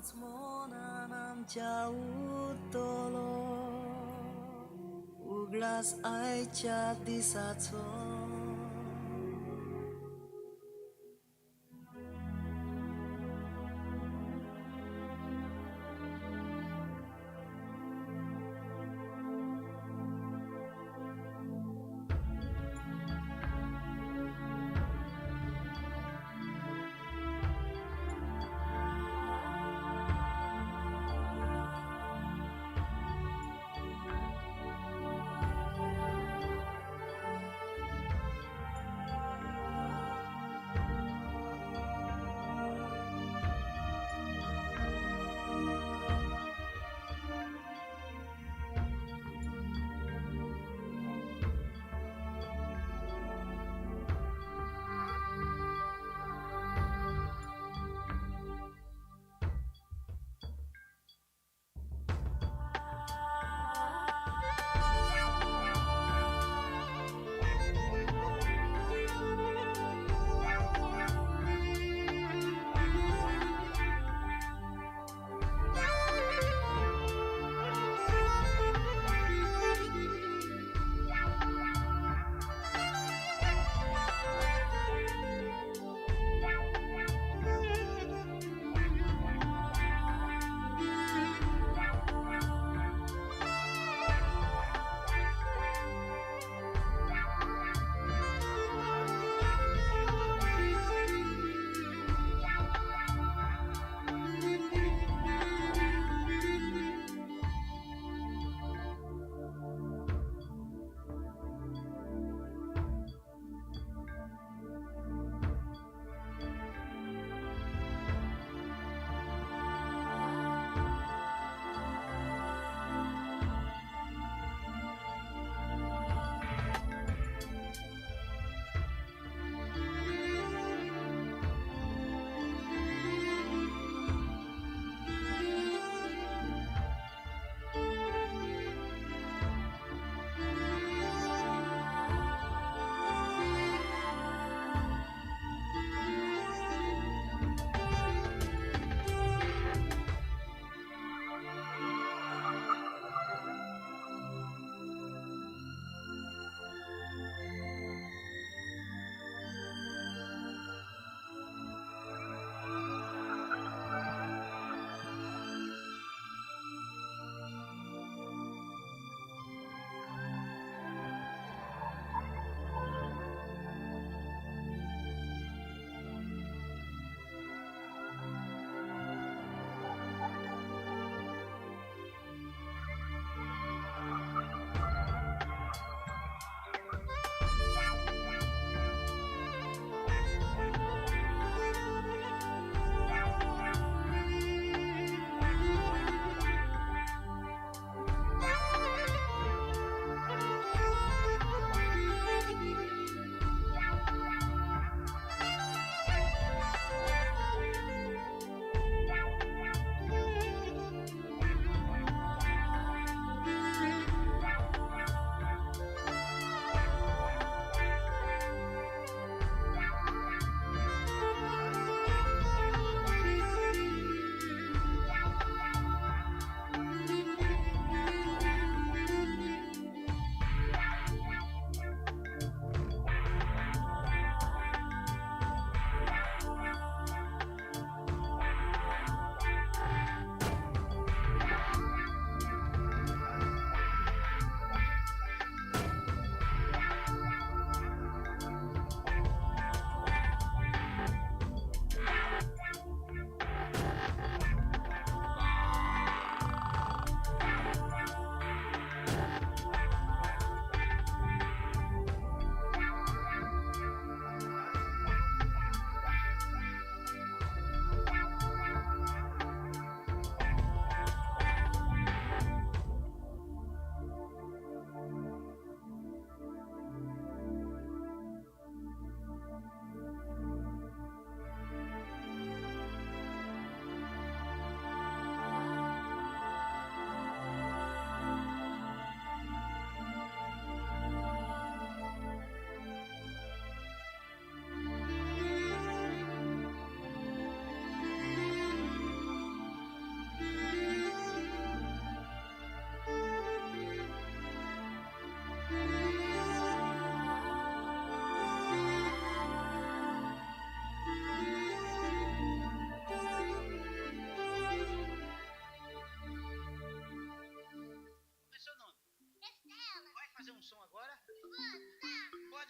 Nam jauh tolo uglas ai chat di saco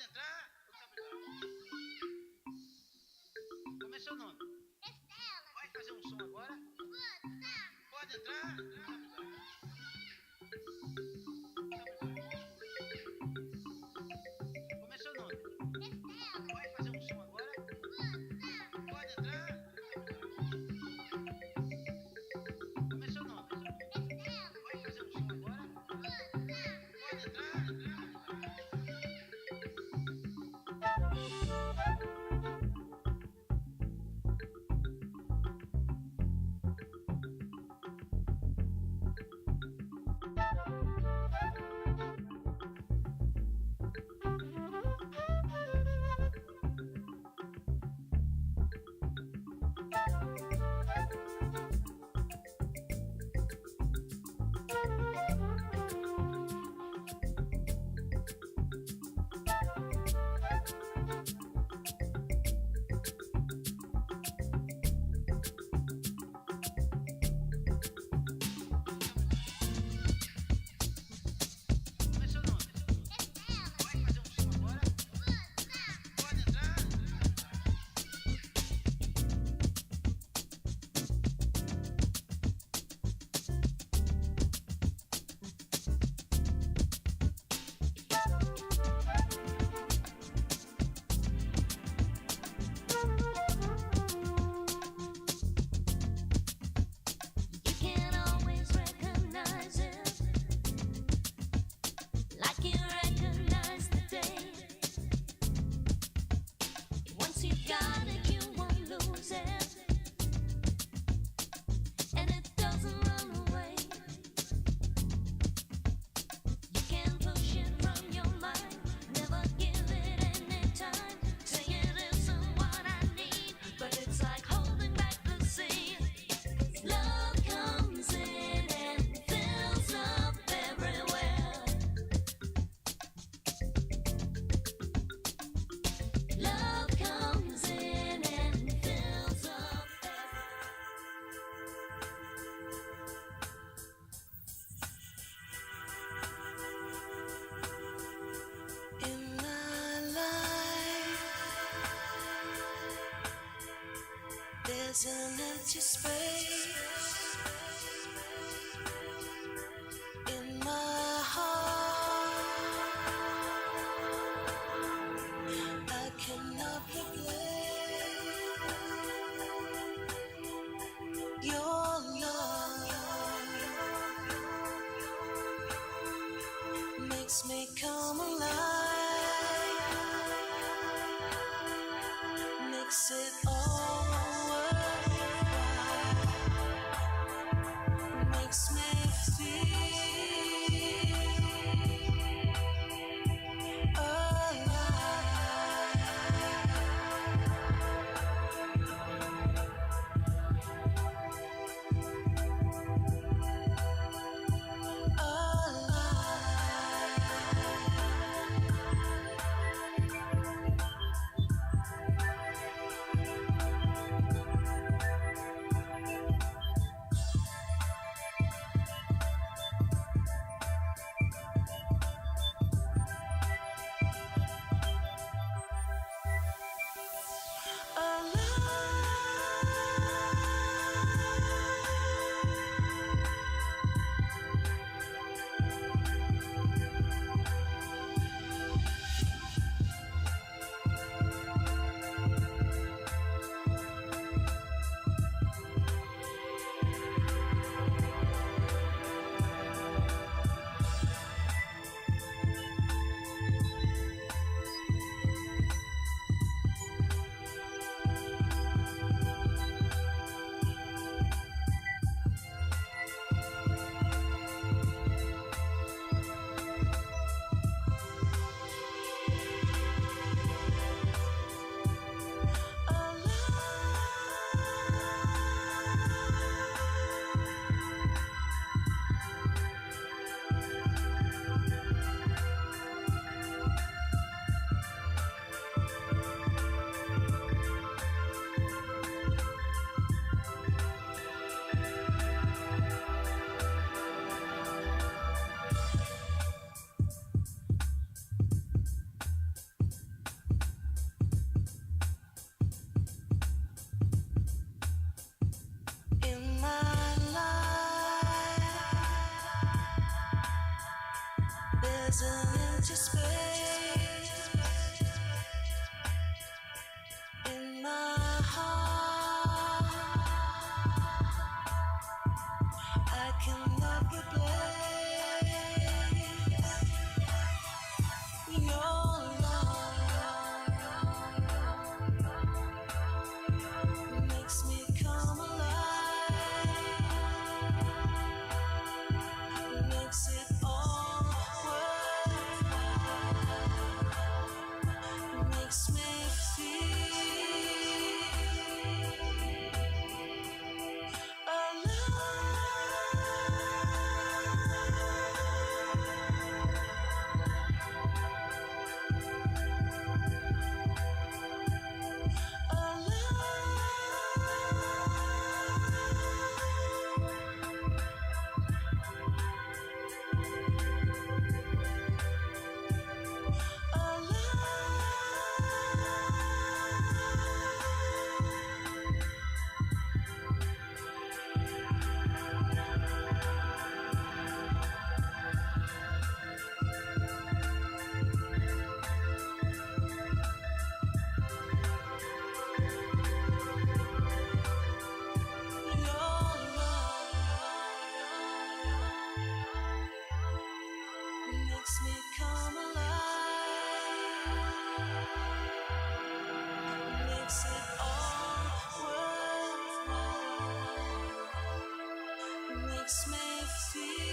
Pode entrar? Como é seu nome? Estela. Vai fazer um som agora? Pode entrar? Como é seu nome? Estela. Vai fazer um som agora? Pode entrar? Como é seu nome? Estela. Vai fazer um som agora? Pode entrar? Como é seu nome? Estela. Vai fazer um som agora? Pode entrar? You can't always recognize it like you recognize the day. Once you got it, you won't lose it, and it doesn't run away. You can push it from your mind, never give it any time. Say it isn't what I need, but it's like holding back the sea. Love comes in and fills up everywhere. Love comes in and fills up In my life, there's an empty space. In my heart, I cannot replace your love. Makes me come alive, makes it all worthwhile, makes me feel alive. There's an empty space in my heart. I cannot replace your love. Makes me come alive. Makes it all worthwhile. Makes me feel makes me come alive, makes it all worthwhile, makes me feel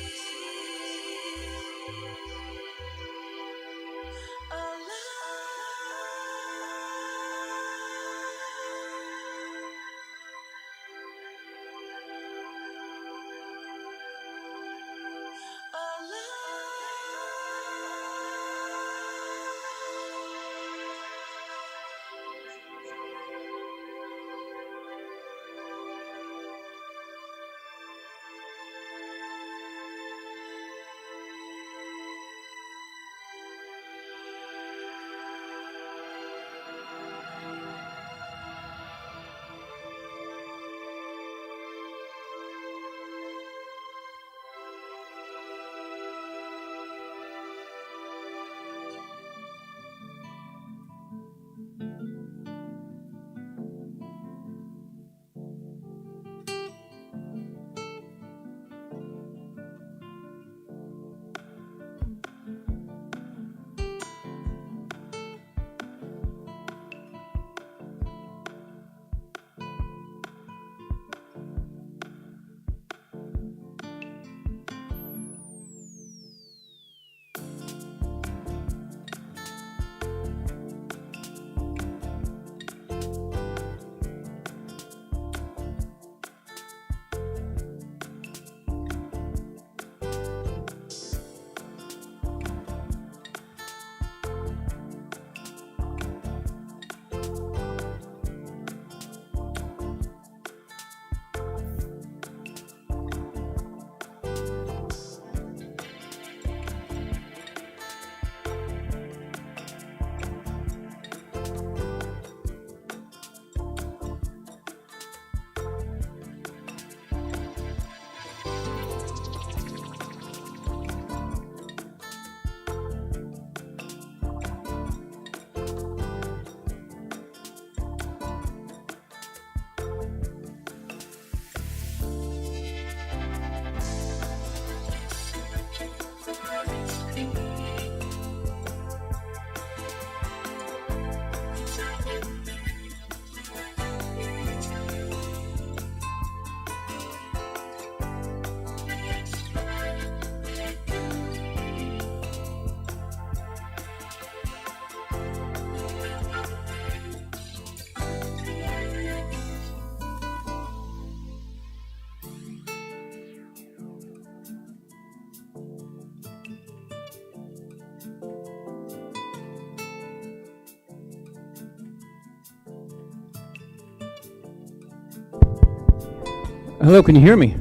Hello, can you hear me?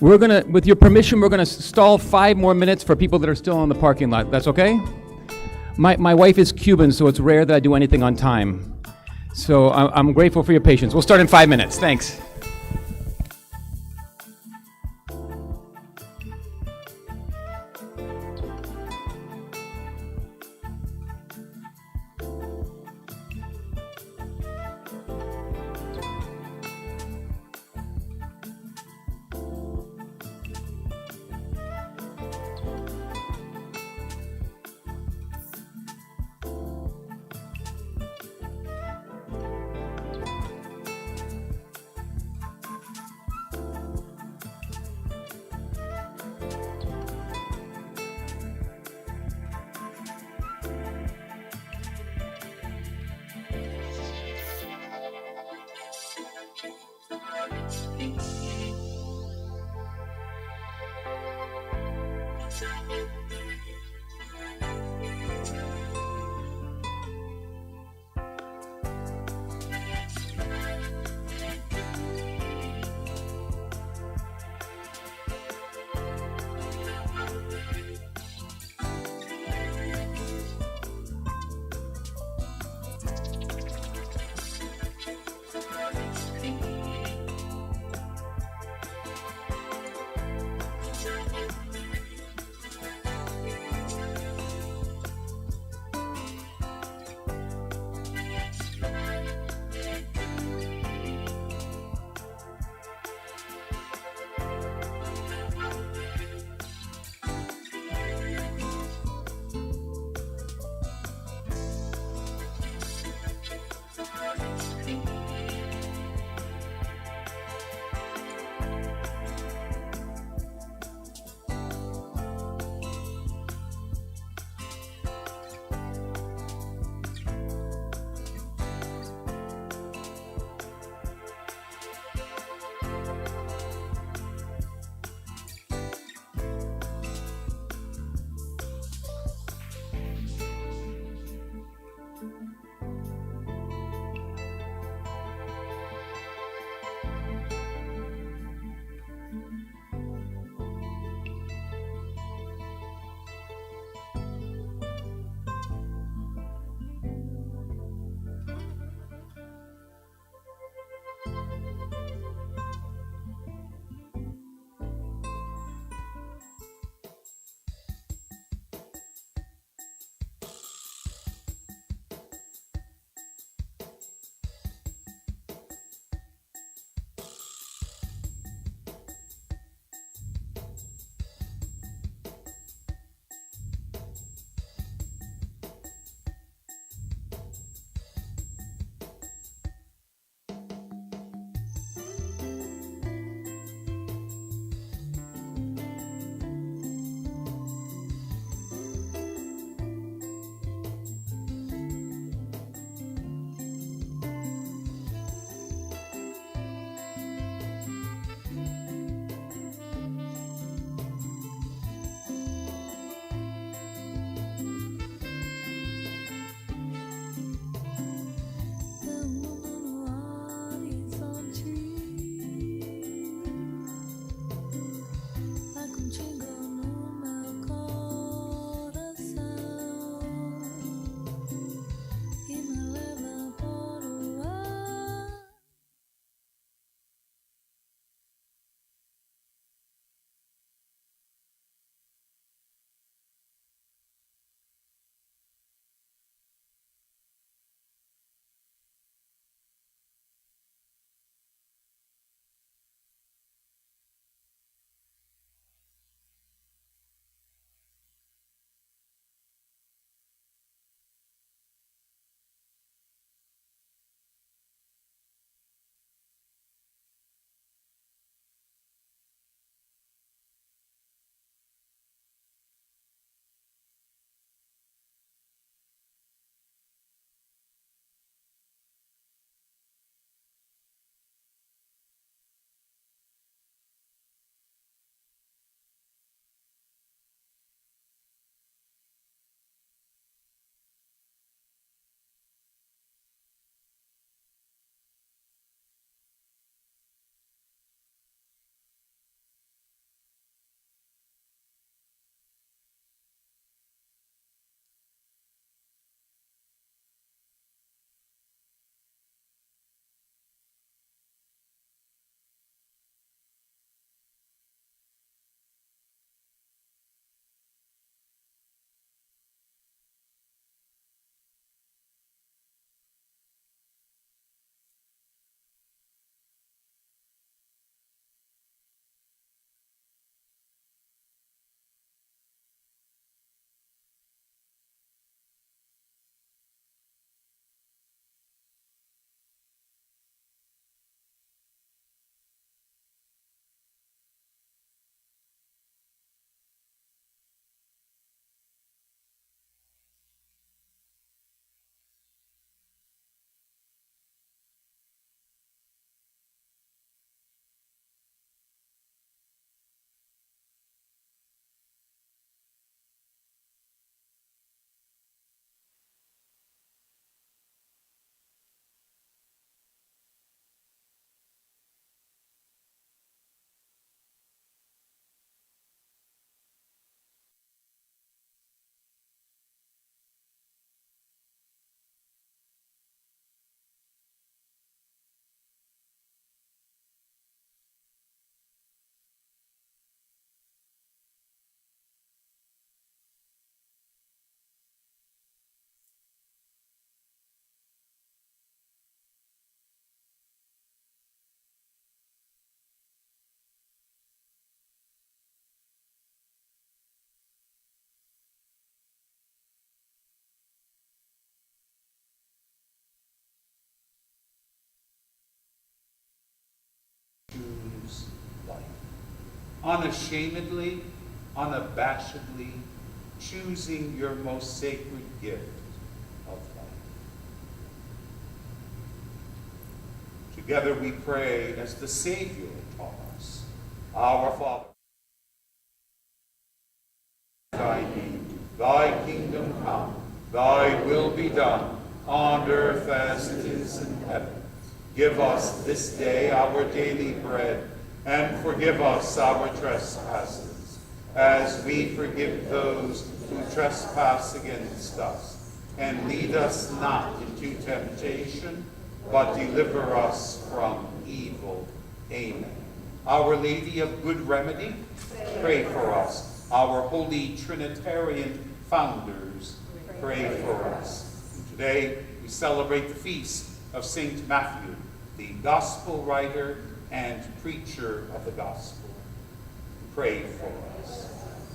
With your permission, we're gonna stall 5 more minutes for people that are still in the parking lot. That's okay? My wife is Cuban, so it's rare that I do anything on time. So I'm grateful for your patience. We'll start in 5 minutes. Thanks. unashamedly, unabashedly, choosing your most sacred gift of life. Together we pray as the Savior taught us. Our Father, thy name, thy kingdom come, thy will be done, on earth as it is in heaven. Give us this day our daily bread, and forgive us our trespasses, as we forgive those who trespass against us. And lead us not into temptation, but deliver us from evil. Amen. Our Lady of Good Remedy, pray for us. Our holy Trinitarian founders, pray for us. And today we celebrate the feast of Saint Matthew, the gospel writer and preacher of the gospel. Pray for us.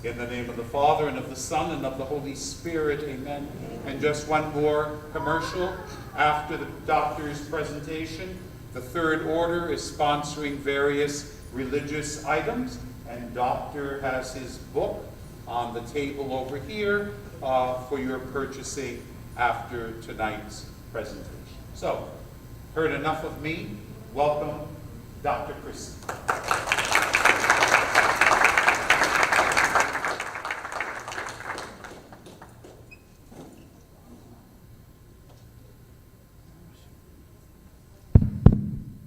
In the name of the Father, and of the Son, and of the Holy Spirit, amen. And just one more commercial. After the doctor's presentation, the Third Order is sponsoring various religious items, and Doctor has his book on the table over here for your purchasing after tonight's presentation. So, heard enough of me. Welcome, Dr. Christie.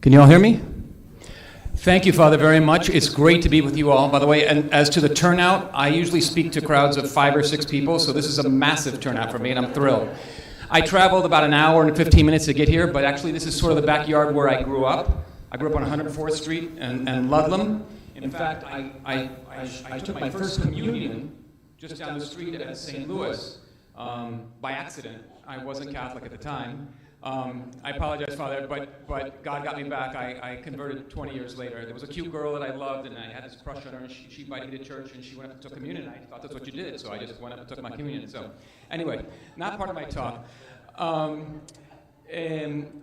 Can you all hear me? Thank you, Father, very much. It's great to be with you all. By the way, and as to the turnout, I usually speak to crowds of 5 or 6 people, so this is a massive turnout for me, and I'm thrilled. I traveled about an hour and 15 minutes to get here, but actually this is sort of the backyard where I grew up. I grew up on 104th Street and Ludlam. In fact, I took my first communion just down the street at St. Louis by accident. I wasn't Catholic at the time. I apologize, Father, but God got me back. I converted 20 years later. There was a cute girl that I loved, and I had this crush on her, and she invited me to church, and she went up and took communion. I thought that's what you did, so I just went up and took my communion. So, anyway, not part of my talk. And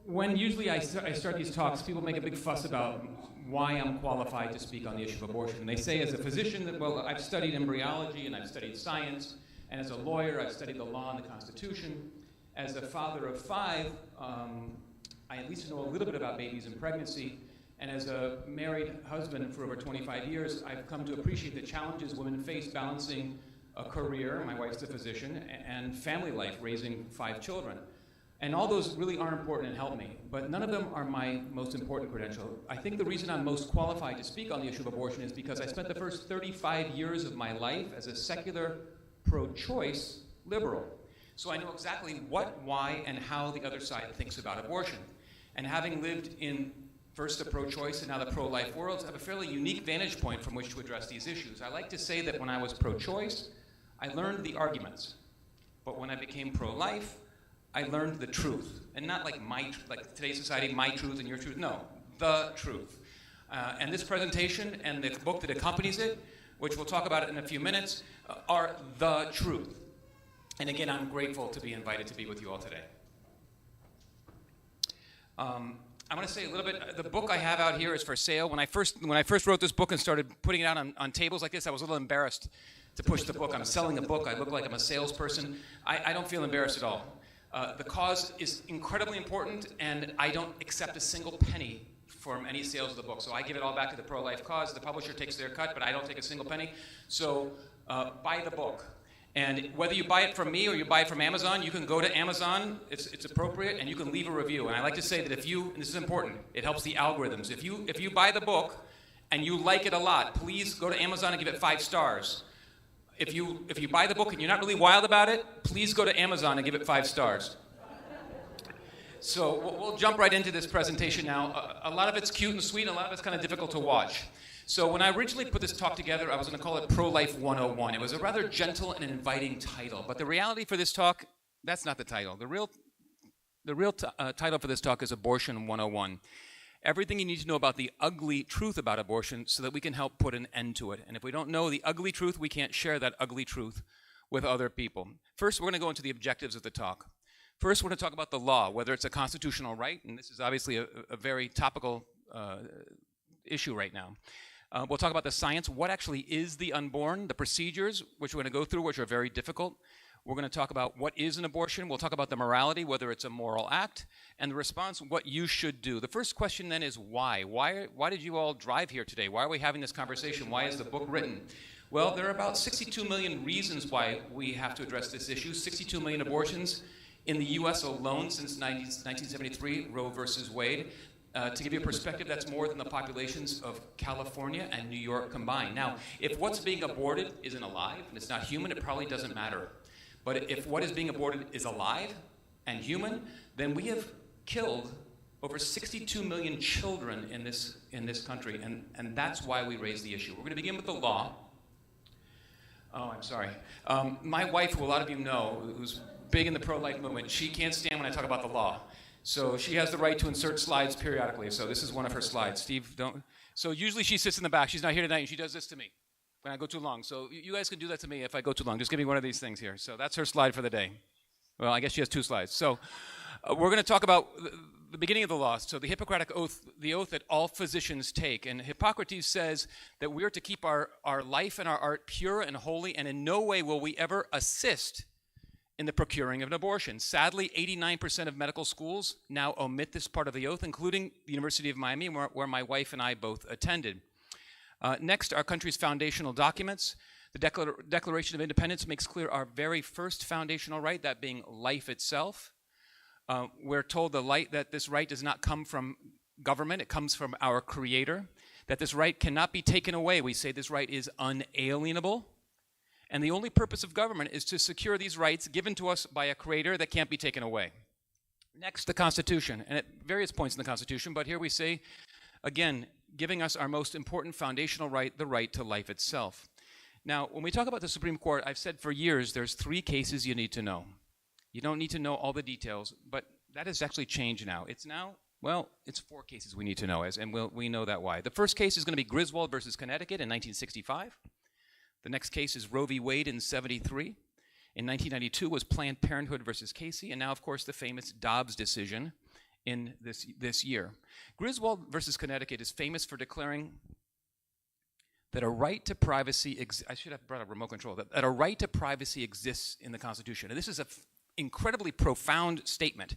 when usually I start these talks, people make a big fuss about why I'm qualified to speak on the issue of abortion. And they say, as a physician, that, well, I've studied embryology, and I've studied science, and as a lawyer, I've studied the law and the Constitution. As a father of 5, I at least know a little bit about babies and pregnancy. And as a married husband for over 25 years, I've come to appreciate the challenges women face balancing a career, my wife's a physician, and family life, raising 5 children. And all those really are important and help me, but none of them are my most important credential. I think the reason I'm most qualified to speak on the issue of abortion is because I spent the first 35 years of my life as a secular, pro-choice liberal. So I know exactly what, why, and how the other side thinks about abortion. And having lived in first the pro-choice and now the pro-life worlds, I have a fairly unique vantage point from which to address these issues. I like to say that when I was pro-choice, I learned the arguments. But when I became pro-life, I learned the truth. And not like today's society, my truth and your truth. No, the truth. And this presentation and the book that accompanies it, which we'll talk about in a few minutes, are the truth. And again, I'm grateful to be invited to be with you all today. I want to say a little bit. The book I have out here is for sale. When I first wrote this book and started putting it out on tables like this, I was a little embarrassed to push the book. I'm selling a book. I look like I'm a salesperson. I don't feel embarrassed at all. The cause is incredibly important, and I don't accept a single penny from any sales of the book. So I give it all back to the pro-life cause. The publisher takes their cut, but I don't take a single penny. So buy the book. And whether you buy it from me or you buy it from Amazon, you can go to Amazon, it's appropriate, and you can leave a review. And I like to say that if you, and this is important, it helps the algorithms. If you buy the book and you like it a lot, please go to Amazon and give it 5 stars. If you buy the book and you're not really wild about it, please go to Amazon and give it 5 stars. So we'll jump right into this presentation now. A lot of it's cute and sweet, and a lot of it's kind of difficult to watch. So when I originally put this talk together, I was going to call it Pro-Life 101. It was a rather gentle and inviting title. But the reality for this talk, that's not the title. The real title for this talk is Abortion 101. Everything you need to know about the ugly truth about abortion so that we can help put an end to it. And if we don't know the ugly truth, we can't share that ugly truth with other people. First, we're going to go into the objectives of the talk. First, we're going to talk about the law, whether it's a constitutional right, and this is obviously a very topical issue right now. We'll talk about the science, what actually is the unborn, the procedures, which we're going to go through, which are very difficult. We're going to talk about what is an abortion. We'll talk about the morality, whether it's a moral act, and the response, what you should do. The first question then is why? Why did you all drive here today? Why are we having this conversation? Why is the book written? Well, there are about 62 million reasons why we have to address this issue. 62 million abortions in the U.S. alone since 1973, Roe versus Wade. To give you a perspective, that's more than the populations of California and New York combined. Now, if what's being aborted isn't alive and it's not human, it probably doesn't matter. But if what is being aborted is alive and human, then we have killed over 62 million children in this country, and that's why we raise the issue. We're going to begin with the law. Oh, I'm sorry. My wife, who a lot of you know, who's big in the pro-life movement, she can't stand when I talk about the law. So she has the right to insert slides periodically. So this is one of her slides. Steve, don't. So usually she sits in the back. She's not here tonight, and she does this to me when I go too long. So you guys can do that to me if I go too long. Just give me one of these things here. So that's her slide for the day. Well, I guess she has two slides. So we're going to talk about the beginning of the law. So the Hippocratic Oath, the oath that all physicians take. And Hippocrates says that we are to keep our life and our art pure and holy, and in no way will we ever assist in the procuring of an abortion. Sadly, 89% of medical schools now omit this part of the oath, including the University of Miami, where my wife and I both attended. Next, our country's foundational documents. The Declaration of Independence makes clear our very first foundational right, that being life itself. We're told that this right does not come from government, it comes from our Creator, that this right cannot be taken away. We say this right is unalienable. And the only purpose of government is to secure these rights given to us by a Creator that can't be taken away. Next, the Constitution. And at various points in the Constitution, but here we say, again, giving us our most important foundational right, the right to life itself. Now, when we talk about the Supreme Court, I've said for years there's 3 cases you need to know. You don't need to know all the details, but that has actually changed now. It's 4 cases we need to know, and we know that why. The first case is going to be Griswold versus Connecticut in 1965. The next case is Roe v. Wade in 73. In 1992 was Planned Parenthood versus Casey, and now, of course, the famous Dobbs decision in this year. Griswold versus Connecticut is famous for declaring that a right to privacy I should have brought a remote control. That a right to privacy exists in the Constitution, and this is an incredibly profound statement.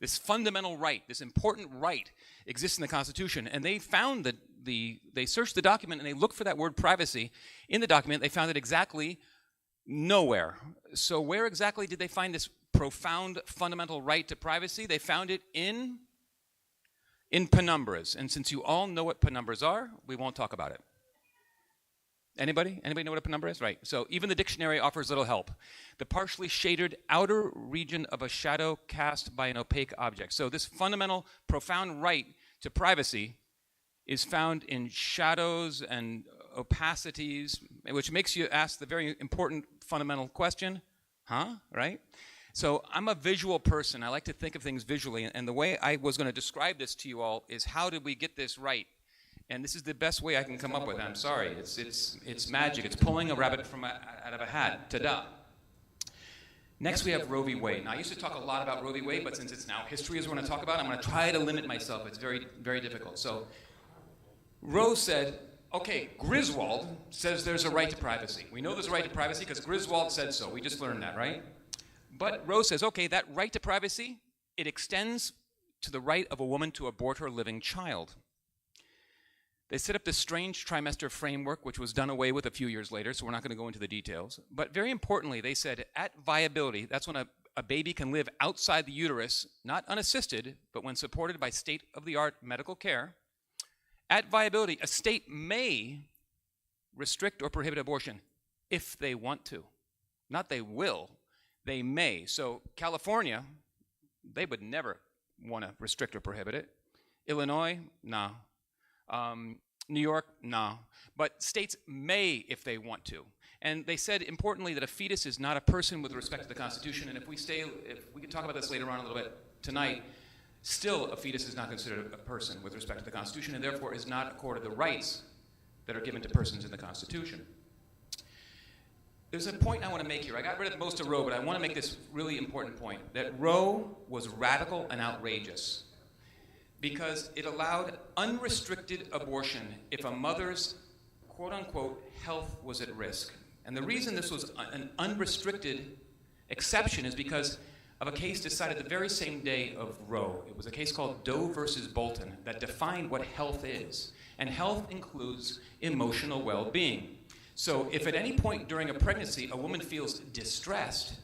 This fundamental right, this important right, exists in the Constitution, and they found that they searched the document and they looked for that word privacy in the document. They found it exactly nowhere. So where exactly did they find this profound fundamental right to privacy? They found it in penumbras. And since you all know what penumbras are, we won't talk about it. Anybody know what a penumbra is? Right. So even the dictionary offers little help. The partially shaded outer region of a shadow cast by an opaque object. So this fundamental, profound right to privacy is found in shadows and opacities, which makes you ask the very important fundamental question, right? So I'm a visual person. I like to think of things visually, and the way I was going to describe this to you all is how did we get this right? And this is the best way I can come up with. I'm sorry. It's magic. It's pulling a rabbit out of a hat. Ta-da. Next, we have Roe v. Wade. Now, I used to talk a lot about Roe v. Wade, but since it's now history is what I talk about, I'm going to try to limit myself. It's very, very difficult. So Roe said, okay, Griswold says there's a right to privacy. We know there's a right to privacy because Griswold said so. We just learned that, right? But Roe says, okay, that right to privacy, it extends to the right of a woman to abort her living child. They set up this strange trimester framework, which was done away with a few years later, so we're not going to go into the details. But very importantly, they said at viability, that's when a baby can live outside the uterus, not unassisted, but when supported by state-of-the-art medical care. At viability, a state may restrict or prohibit abortion if they want to. Not they will, they may. So California, they would never want to restrict or prohibit it. Illinois, no. New York, no. But states may if they want to. And they said, importantly, that a fetus is not a person with respect to the Constitution. And if we can talk about this later on a little bit tonight, still a fetus is not considered a person with respect to the Constitution, and therefore is not accorded the rights that are given to persons in the Constitution. There's a point I want to make here. I got rid of most of Roe, but I want to make this really important point, that Roe was radical and outrageous because it allowed unrestricted abortion if a mother's quote-unquote, health was at risk. And the reason this was an unrestricted exception is because of a case decided the very same day of Roe. It was a case called Doe versus Bolton that defined what health is. And health includes emotional well-being. So if at any point during a pregnancy a woman feels distressed,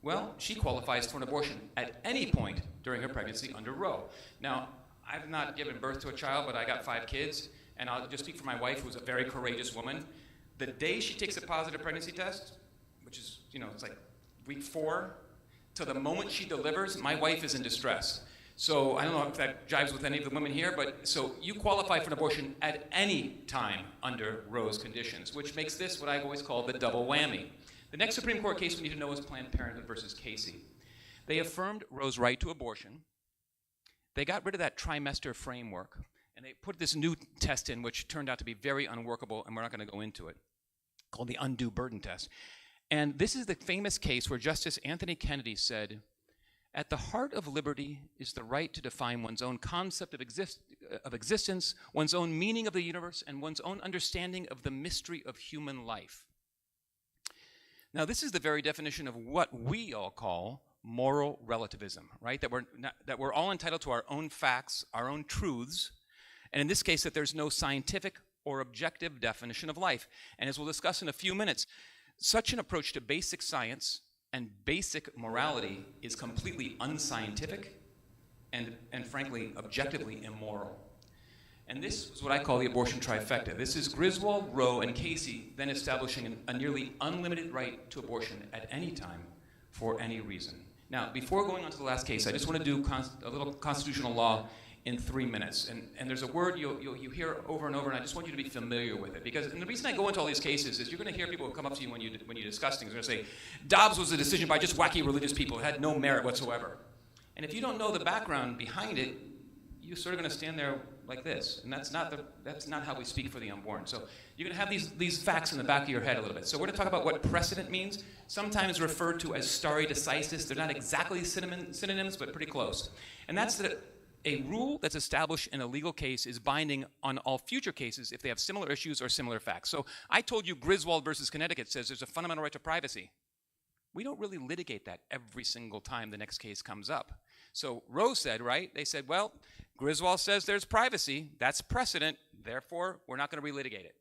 well, she qualifies for an abortion at any point during her pregnancy under Roe. Now, I've not given birth to a child, but I got 5 kids, and I'll just speak for my wife, who's a very courageous woman. The day she takes a positive pregnancy test, which is, it's like week 4, to the moment she delivers, my wife is in distress. So I don't know if that jives with any of the women here, but so you qualify for an abortion at any time under Roe's conditions, which makes this what I've always called the double whammy. The next Supreme Court case we need to know is Planned Parenthood versus Casey. They affirmed Roe's right to abortion. They got rid of that trimester framework, and they put this new test in, which turned out to be very unworkable, and we're not going to go into it, called the undue burden test. And this is the famous case where Justice Anthony Kennedy said, "At the heart of liberty is the right to define one's own concept of existence, one's own meaning of the universe, and one's own understanding of the mystery of human life." Now, this is the very definition of what we all call moral relativism, right? That we're all entitled to our own facts, our own truths, and in this case, that there's no scientific or objective definition of life. And as we'll discuss in a few minutes, such an approach to basic science and basic morality is completely unscientific and frankly, objectively immoral. And this is what I call the abortion trifecta. This is Griswold, Roe, and Casey then establishing a nearly unlimited right to abortion at any time for any reason. Now, before going on to the last case, I just want to do a little constitutional law in 3 minutes. And there's a word you hear over and over, and I just want you to be familiar with it. And the reason I go into all these cases is you're going to hear people come up to you when you discuss things. They're going to say, Dobbs was a decision by just wacky religious people. It had no merit whatsoever. And if you don't know the background behind it, you're sort of going to stand there like this. And that's not how we speak for the unborn. So you're going to have these facts in the back of your head a little bit. So we're going to talk about what precedent means, sometimes referred to as stare decisis. They're not exactly synonyms, but pretty close. And that's that a rule that's established in a legal case is binding on all future cases if they have similar issues or similar facts. So I told you Griswold versus Connecticut says there's a fundamental right to privacy. We don't really litigate that every single time the next case comes up. So Roe said, right? They said, well, Griswold says there's privacy. That's precedent. Therefore, we're not going to relitigate it.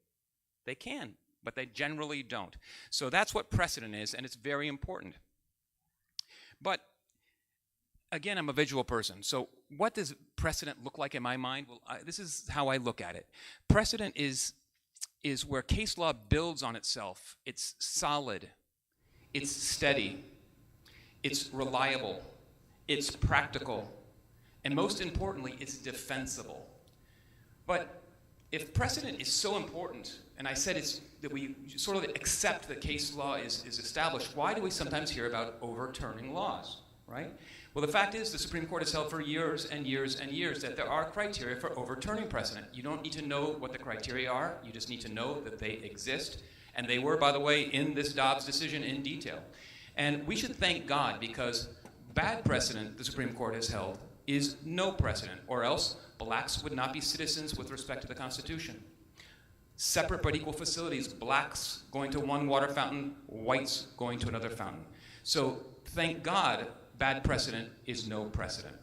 They can, but they generally don't. So that's what precedent is, and it's very important. But again, I'm a visual person. So what does precedent look like in my mind? Well, this is how I look at it. Precedent is where case law builds on itself. It's solid. It's steady. It's reliable. It's practical. And most importantly, it's defensible. But if precedent is so important, and I said it's that we sort of accept that case law is established, why do we sometimes hear about overturning laws, right? Well, the fact is the Supreme Court has held for years and years and years that there are criteria for overturning precedent. You don't need to know what the criteria are. You just need to know that they exist. And they were, by the way, in this Dobbs decision in detail. And we should thank God because bad precedent the Supreme Court has held is no precedent, or else blacks would not be citizens with respect to the Constitution. Separate but equal facilities, blacks going to one water fountain, whites going to another fountain. So thank God, bad precedent is no precedent.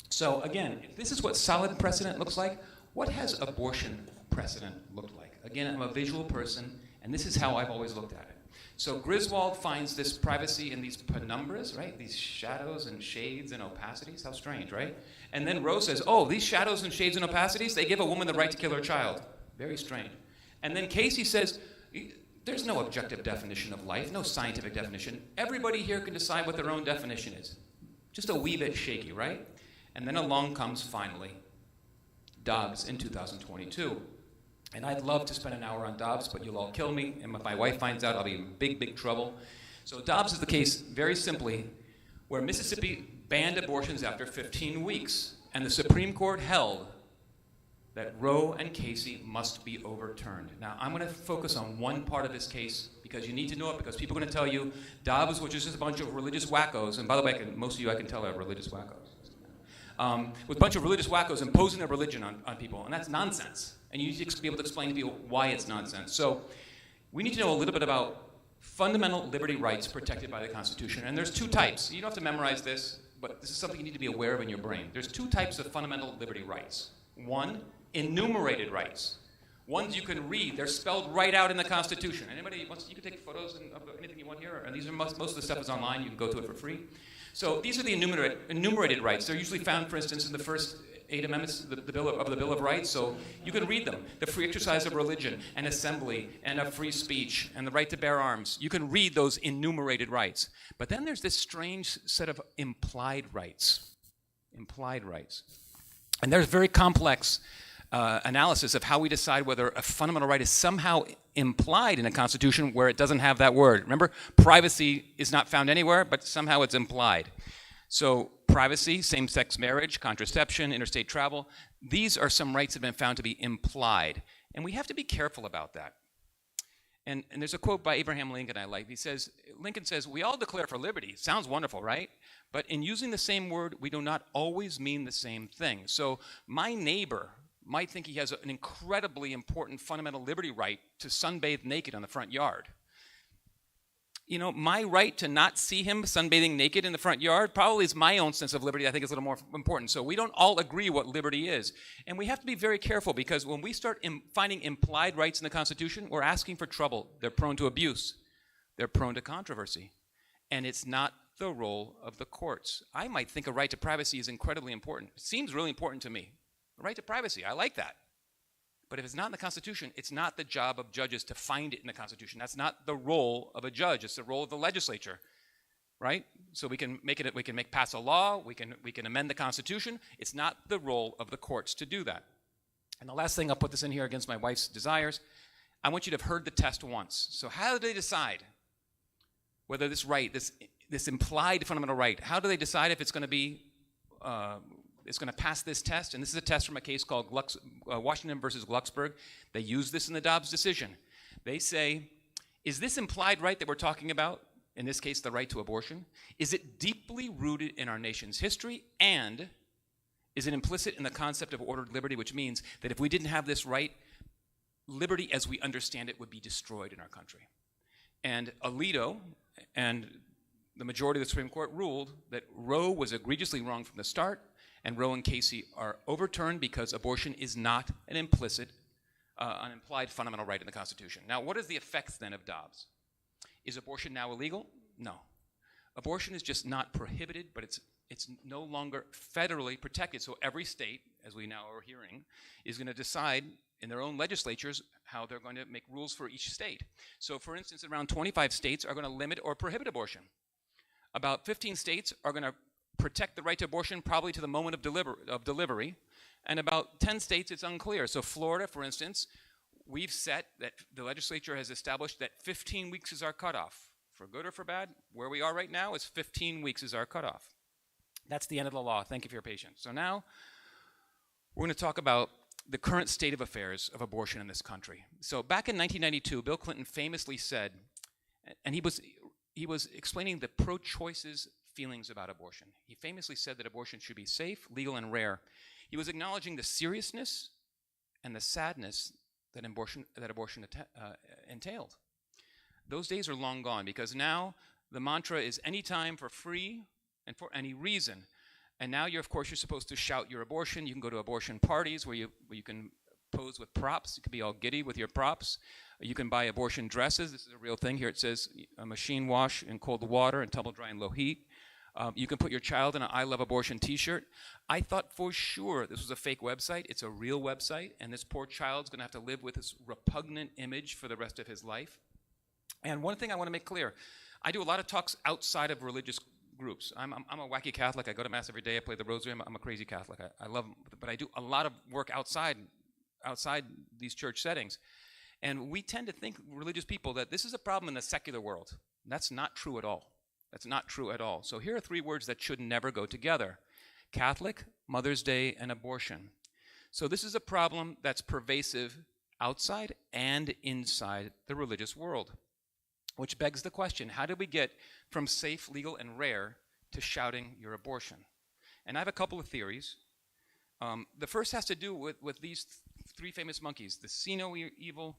So again, if this is what solid precedent looks like, what has abortion precedent looked like? Again, I'm a visual person, and this is how I've always looked at it. So Griswold finds this privacy in these penumbras, right? These shadows and shades and opacities. How strange, right? And then Roe says, oh, these shadows and shades and opacities, they give a woman the right to kill her child. Very strange. And then Casey says, there's no objective definition of life, no scientific definition. Everybody here can decide what their own definition is. Just a wee bit shaky, right? And then along comes, finally, Dobbs in 2022. And I'd love to spend an hour on Dobbs, but you'll all kill me, and if my wife finds out, I'll be in big, big trouble. So Dobbs is the case, very simply, where Mississippi banned abortions after 15 weeks, and the Supreme Court held that Roe and Casey must be overturned. Now, I'm going to focus on one part of this case, because you need to know it, because people are going to tell you Dobbs was just a bunch of religious wackos, and by the way, most of you I can tell are religious wackos. With a bunch of religious wackos imposing their religion on people, and that's nonsense. And you need to be able to explain to people why it's nonsense. So we need to know a little bit about fundamental liberty rights protected by the Constitution. And there's two types. You don't have to memorize this, but this is something you need to be aware of in your brain. There's two types of fundamental liberty rights. One, enumerated rights. Ones you can read. They're spelled right out in the Constitution. Anybody wants, you can take photos of anything you want here, and these are most of the stuff is online. You can go to it for free. So these are the enumerated rights. They're usually found, for instance, in the first 8 amendments of the Bill of Rights. So you can read them. The free exercise of religion, and assembly, and of free speech, and the right to bear arms. You can read those enumerated rights. But then there's this strange set of implied rights. Implied rights. And there's very complex analysis of how we decide whether a fundamental right is somehow implied in a constitution where it doesn't have that word. Remember, privacy is not found anywhere, but somehow it's implied. So privacy, same-sex marriage, contraception, interstate travel, these are some rights that have been found to be implied. And we have to be careful about that. And there's a quote by Abraham Lincoln I like. Lincoln says, "We all declare for liberty." Sounds wonderful, right? But in using the same word, we do not always mean the same thing. So my neighbor might think he has an incredibly important fundamental liberty right to sunbathe naked on the front yard. You know, my right to not see him sunbathing naked in the front yard probably is my own sense of liberty. I think is a little more important. So we don't all agree what liberty is. And we have to be very careful, because when we start finding implied rights in the Constitution, we're asking for trouble. They're prone to abuse. They're prone to controversy. And it's not the role of the courts. I might think a right to privacy is incredibly important. It seems really important to me. A right to privacy, I like that. But if it's not in the Constitution, it's not the job of judges to find it in the Constitution. That's not the role of a judge. It's the role of the legislature, right? So we can pass a law, we can amend the Constitution. It's not the role of the courts to do that. And the last thing, I'll put this in here against my wife's desires, I want you to have heard the test once. So how do they decide whether this right, this implied fundamental right, how do they decide if it's going to be it's going to pass this test? And this is a test from a case called Washington versus Glucksberg. They use this in the Dobbs decision. They say, is this implied right that we're talking about, in this case the right to abortion, is it deeply rooted in our nation's history, and is it implicit in the concept of ordered liberty, which means that if we didn't have this right, liberty as we understand it would be destroyed in our country. And Alito and the majority of the Supreme Court ruled that Roe was egregiously wrong from the start, and Roe and Casey are overturned because abortion is not an implicit, an implied fundamental right in the Constitution. Now, what is the effects then of Dobbs? Is abortion now illegal? No. Abortion is just not prohibited, but it's no longer federally protected. So every state, as we now are hearing, is going to decide in their own legislatures how they're going to make rules for each state. So for instance, around 25 states are going to limit or prohibit abortion. About 15 states are going to protect the right to abortion probably to the moment of delivery, and about 10 states it's unclear. So Florida, for instance, we've set that the legislature has established that 15 weeks is our cutoff. For good or for bad, where we are right now is 15 weeks is our cutoff. That's the end of the law. Thank you for your patience. So now we're going to talk about the current state of affairs of abortion in this country. So back in 1992, Bill Clinton famously said, and he was explaining the pro-choice's feelings about abortion. He famously said that abortion should be safe, legal, and rare. He was acknowledging the seriousness and the sadness that abortion entailed. Those days are long gone, because now the mantra is any time for free and for any reason. And now you're supposed to shout your abortion. You can go to abortion parties where you can pose with props. You can be all giddy with your props. You can buy abortion dresses. This is a real thing. Here it says machine wash in cold water and tumble dry in low heat. You can put your child in an I Love Abortion t-shirt. I thought for sure this was a fake website. It's a real website, and this poor child's going to have to live with this repugnant image for the rest of his life. And one thing I want to make clear, I do a lot of talks outside of religious groups. I'm a wacky Catholic. I go to Mass every day. I play the Rosary. I'm a crazy Catholic. I love them. But I do a lot of work outside these church settings. And we tend to think, religious people, that this is a problem in the secular world. That's not true at all. That's not true at all. So here are 3 words that should never go together: Catholic, Mother's Day, and abortion. So this is a problem that's pervasive outside and inside the religious world, which begs the question, how did we get from safe, legal, and rare to shouting your abortion? And I have a couple of theories. The first has to do with these three famous monkeys, the see no evil,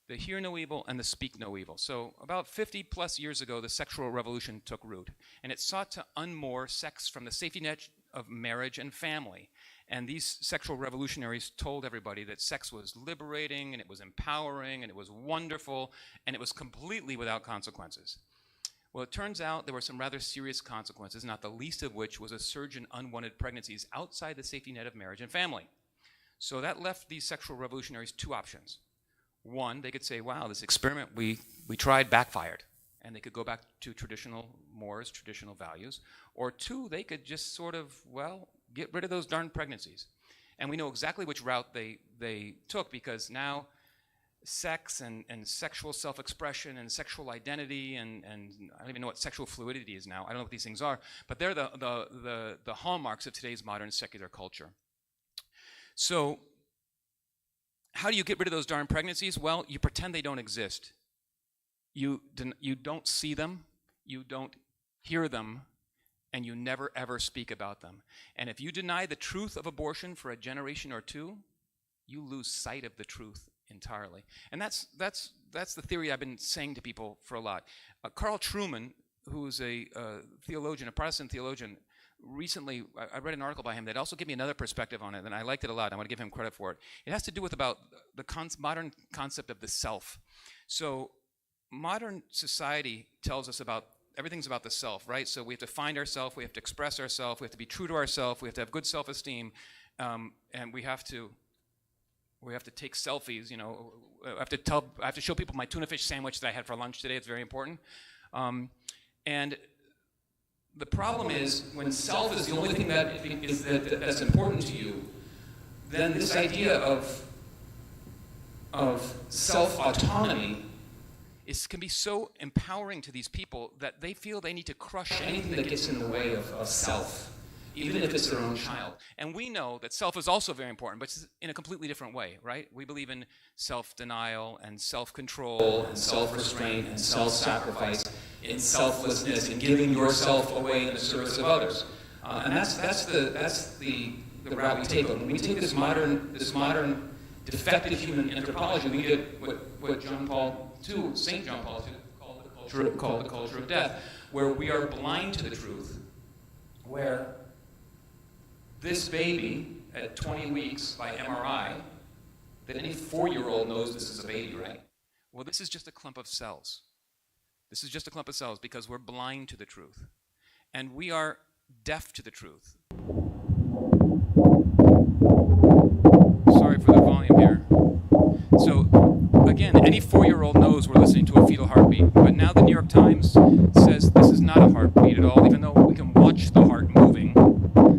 the hear no evil, and the speak no evil. So about 50 plus years ago, the sexual revolution took root, and it sought to unmoor sex from the safety net of marriage and family. And these sexual revolutionaries told everybody that sex was liberating, and it was empowering, and it was wonderful, and it was completely without consequences. Well, it turns out there were some rather serious consequences, not the least of which was a surge in unwanted pregnancies outside the safety net of marriage and family. So that left these sexual revolutionaries two options. One, they could say, wow, this experiment we tried backfired, and they could go back to traditional mores, traditional values. Or two, they could just sort of, well, get rid of those darn pregnancies. And we know exactly which route they took, because now sex and sexual self-expression and sexual identity and I don't even know what sexual fluidity is now. I don't know what these things are, but they're the hallmarks of today's modern secular culture. So how do you get rid of those darn pregnancies? Well, you pretend they don't exist. You don't see them, you don't hear them, and you never ever speak about them. And if you deny the truth of abortion for a generation or two, you lose sight of the truth entirely. And that's the theory I've been saying to people for a lot. Carl Trueman, who's a theologian, a Protestant theologian, recently, I read an article by him that also gave me another perspective on it, and I liked it a lot. I want to give him credit for it. It has to do with about the modern concept of the self. So modern society tells us about everything's about the self, right? So we have to find ourselves, we have to express ourselves, we have to be true to ourselves, we have to have good self-esteem, and we have to take selfies. You know, I have to show people my tuna fish sandwich that I had for lunch today. It's very important. And the problem is, when self is the only thing that's important to you, then this idea of self-autonomy can be so empowering to these people that they feel they need to crush anything that gets in the way of self, even if it's their own child. And we know that self is also very important, but in a completely different way, right? We believe in self-denial and self-control and self-restraint and self-sacrifice, in selflessness, in giving yourself away in the service of others. And that's the route we take. When we take this modern defective human anthropology, we get what St. John Paul II called the culture of death, where we are blind to the truth, where this baby at 20 weeks by MRI, that any 4-year-old knows this is a baby, right? Well, this is just a clump of cells. This is just a clump of cells because we're blind to the truth. And we are deaf to the truth. Sorry for the volume here. So, again, any 4-year-old knows we're listening to a fetal heartbeat. But now the New York Times says this is not a heartbeat at all, even though we can watch the heart moving.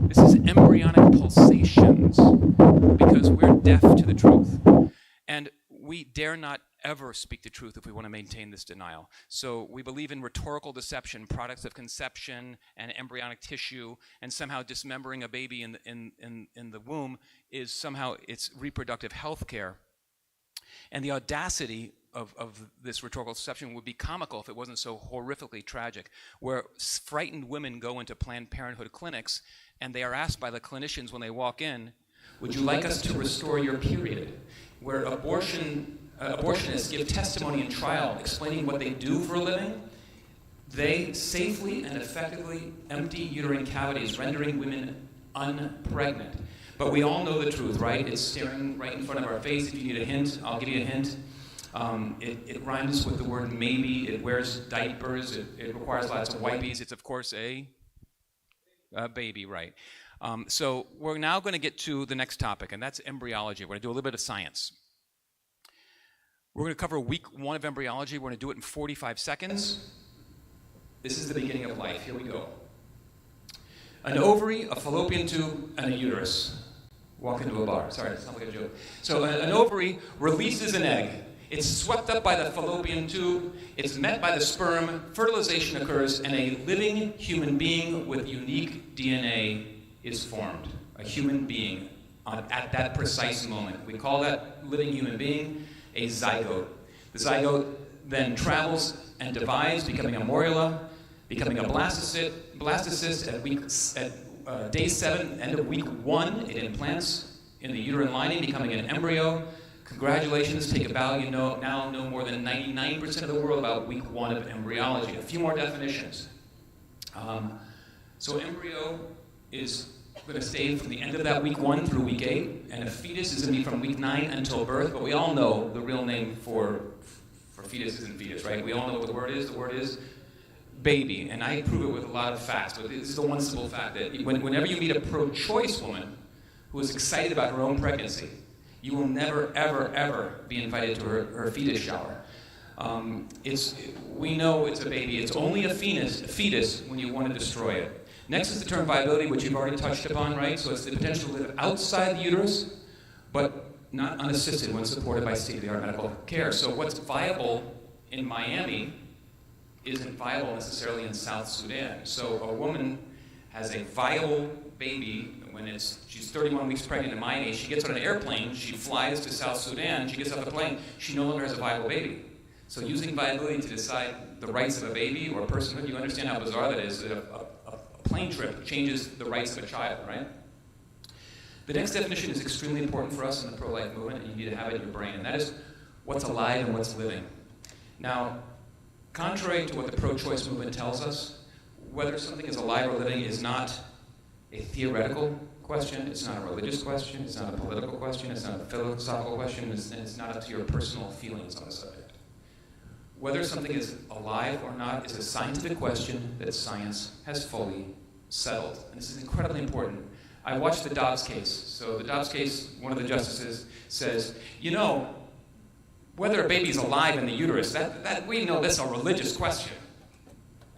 This is embryonic pulsations because we're deaf to the truth. And we dare not ever speak the truth if we want to maintain this denial. So we believe in rhetorical deception, products of conception and embryonic tissue, and somehow dismembering a baby in the womb is somehow its reproductive health care. And the audacity of this rhetorical deception would be comical if it wasn't so horrifically tragic, where frightened women go into Planned Parenthood clinics and they are asked by the clinicians when they walk in, would you like us to restore your period? Where abortionists give testimony in trial explaining what they do for a living, they safely and effectively empty uterine cavities, rendering women unpregnant. But we all know the truth, right? It's staring right in front of our face. If you need a hint, I'll give you a hint. It rhymes with the word maybe. It wears diapers. It requires lots of wipies. It's, of course, a baby, right? So we're now going to get to the next topic, and that's embryology. We're going to do a little bit of science. We're going to cover week 1 of embryology. We're going to do it in 45 seconds. This is the beginning of life. Here we go. An ovary, a fallopian tube, and a uterus. Walk into a bar. Sorry, that sounds like a joke. So an ovary releases an egg. It's swept up by the fallopian tube. It's met by the sperm. Fertilization occurs, and a living human being with unique DNA is formed. A human being at that precise moment. We call that living human being a zygote. The zygote then travels and divides, becoming a morula, becoming a blastocyst at day 7, end of week 1. It implants in the uterine lining, becoming an embryo. Congratulations, take a bow. You now know more than 99% of the world about week 1 of embryology. A few more definitions. So embryo is going to stay from the end of that week 1 through week 8, and a fetus is going to be from week 9 until birth, but we all know the real name for fetus isn't fetus, right? We all know what the word is. The word is baby, and I prove it with a lot of facts, but this is the one simple fact that whenever you meet a pro-choice woman who is excited about her own pregnancy, you will never, ever, ever be invited to her fetus shower. We know it's a baby. It's only a fetus when you want to destroy it. Next is the term viability, which you've already touched upon, right? So it's the potential to live outside the uterus, but not unassisted when supported by state-of-the-art medical care. So what's viable in Miami isn't viable necessarily in South Sudan. So a woman has a viable baby when she's 31 weeks pregnant in Miami. She gets on an airplane, she flies to South Sudan, she gets off the plane, she no longer has a viable baby. So using viability to decide the rights of a baby or personhood, you understand how bizarre that is. A plane trip changes the rights of a child, right? The next definition is extremely important for us in the pro-life movement, and you need to have it in your brain, and that is what's alive and what's living. Now, contrary to what the pro-choice movement tells us, whether something is alive or living is not a theoretical question, it's not a religious question, it's not a political question, it's not a philosophical question, and it's not up to your personal feelings on the subject. Whether something is alive or not is a scientific question that science has fully settled. And this is incredibly important. I watched the Dobbs case. So the Dobbs case, one of the justices says, whether a baby's alive in the uterus, that we know that's a religious question.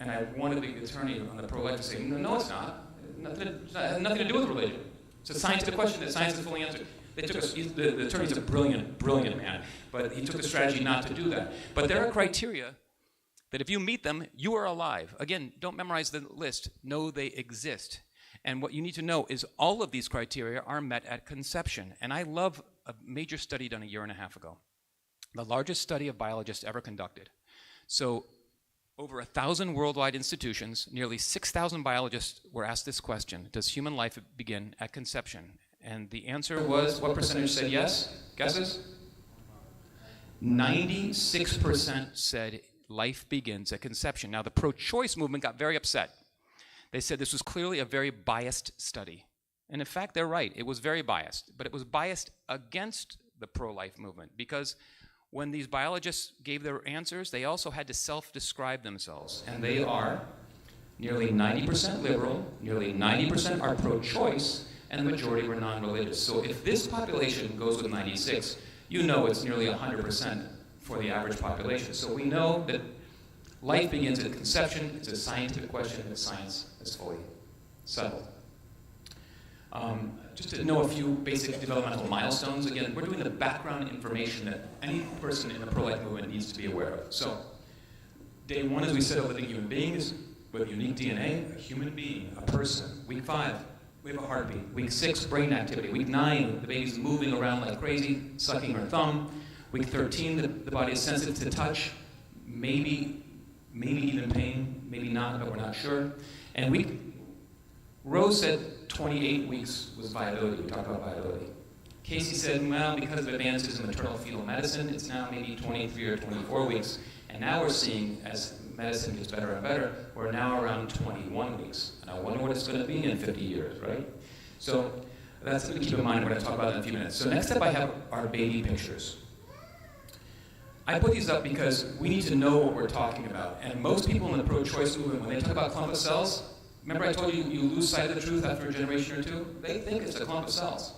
And I wanted the attorney on the pro-life to say, no, it's not. It has nothing to do with religion. It's a scientific question that science has fully answered. The attorney's a brilliant man, but he took the strategy not to do that. But there are criteria that if you meet them, you are alive. Again, don't memorize the list. Know they exist. And what you need to know is all of these criteria are met at conception. And I love a major study done a year and a half ago, the largest study of biologists ever conducted. So over 1,000 worldwide institutions, nearly 6,000 biologists were asked this question: does human life begin at conception? And the answer was, what percentage said yes? Guesses? 96% said life begins at conception. Now, the pro-choice movement got very upset. They said this was clearly a very biased study. And in fact, they're right. It was very biased. But it was biased against the pro-life movement, because when these biologists gave their answers, they also had to self-describe themselves. And they are nearly 90% liberal, nearly 90% are pro-choice, and the majority were non-religious. So if this population goes with 96, you know it's nearly 100% for the average population. So we know that life begins at conception. It's a scientific question that science has fully settled. Just to know a few basic developmental milestones. Again, we're doing the background information that any person in the pro-life movement needs to be aware of. So, day 1, as we said, a living human being is with unique DNA, a human being, a person. Week 5, we have a heartbeat. Week 6, brain activity. Week 9, the baby's moving around like crazy, sucking her thumb. Week 13, the body is sensitive to touch, maybe even pain, maybe not, but we're not sure. And Rose said 28 weeks was viability. We talked about viability. Casey said, well, because of advances in maternal fetal medicine, it's now maybe 23 or 24 weeks. And now we're seeing, as medicine gets better and better, we're now around 21 weeks. And I wonder what it's going to be in 50 years, right? So that's something to keep in mind. We're going to talk about it in a few minutes. So next up, I have our baby pictures. I put these up because we need to know what we're talking about. And most people in the pro-choice movement, when they talk about clump of cells, remember I told you you lose sight of the truth after a generation or two? They think it's a clump of cells.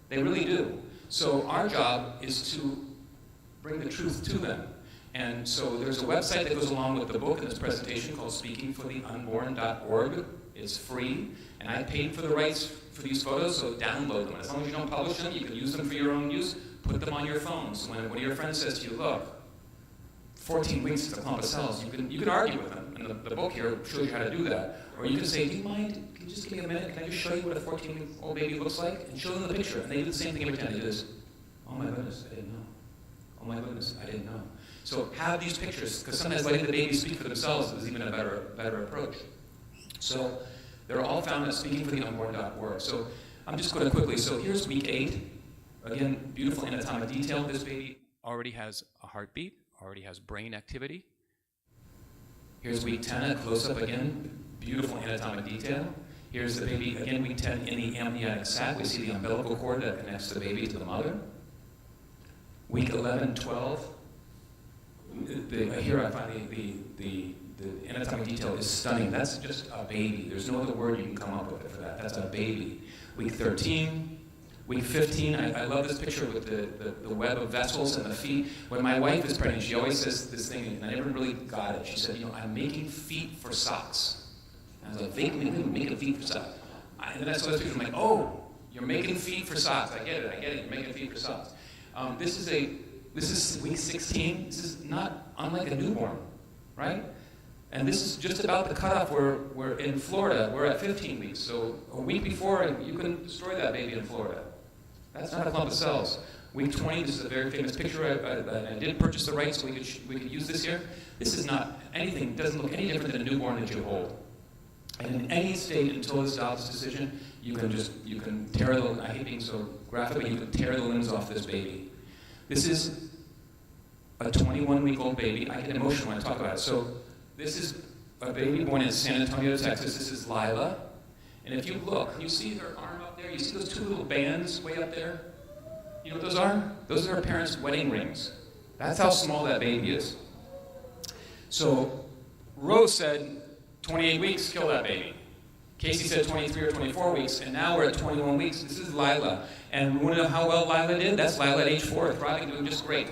They really do. So our job is to bring the truth to them. And so there's a website that goes along with the book in this presentation called speakingfortheunborn.org. It's free, and I paid for the rights for these photos, so download them. As long as you don't publish them, you can use them for your own use. Put them on your phones. When one of your friends says to you, look, 14 weeks is a clump of cells, you can argue with them. And the book here shows you how to do that. Or you can say, do you mind, can you just give me a minute? Can I just show you what a 14-week-old baby looks like? And show them the picture. And they do the same thing every time. They do this. Oh my goodness, I didn't know. Oh my goodness, I didn't know. So have these pictures, because sometimes letting the babies speak for themselves is even a better approach. So they're all found at speakingfortheunborn.org. So I'm just going to quickly, so here's week 8. Again, beautiful anatomic detail. This baby already has a heartbeat, already has brain activity. Here's week 10, a close-up again, beautiful anatomic detail. Here's the baby, again, week 10 in the amniotic sac. We see the umbilical cord that connects the baby to the mother. Week 11, 12. Here I find the anatomic detail is stunning. That's just a baby. There's no other word you can come up with for that. That's a baby. Week 13. Week 15, I love this picture with the web of vessels and the feet. When my wife is pregnant, she always says this thing, and I never really got it. She said, I'm making feet for socks. And I was like, making feet for socks. And then I saw this picture, I'm like, oh, you're making feet for socks. I get it, you're making feet for socks. This is week 16. This is not unlike a newborn, right? And this is just about the cutoff. We're in Florida. We're at 15 weeks. So a week before, you can destroy that baby in Florida. That's not a clump of cells. Week 20, this is a very famous picture. I did purchase the rights so we could use this here. This is not anything, doesn't look any different than a newborn that you hold. And in any state until this doctor's decision, you can tear the, I hate being so graphic, but you can tear the limbs off this baby. This is a 21-week-old baby. I get emotional when I talk about it. So this is a baby born in San Antonio, Texas. This is Lila. And if you look, you see her arm up there? You see those 2 little bands way up there? You know what those are? Those are her parents' wedding rings. That's how small that baby is. So Rose said, 28 weeks, kill that baby. Casey said 23 or 24 weeks, and now we're at 21 weeks. This is Lila. And we want to know how well Lila did? That's Lila at age 4, thriving, doing just great.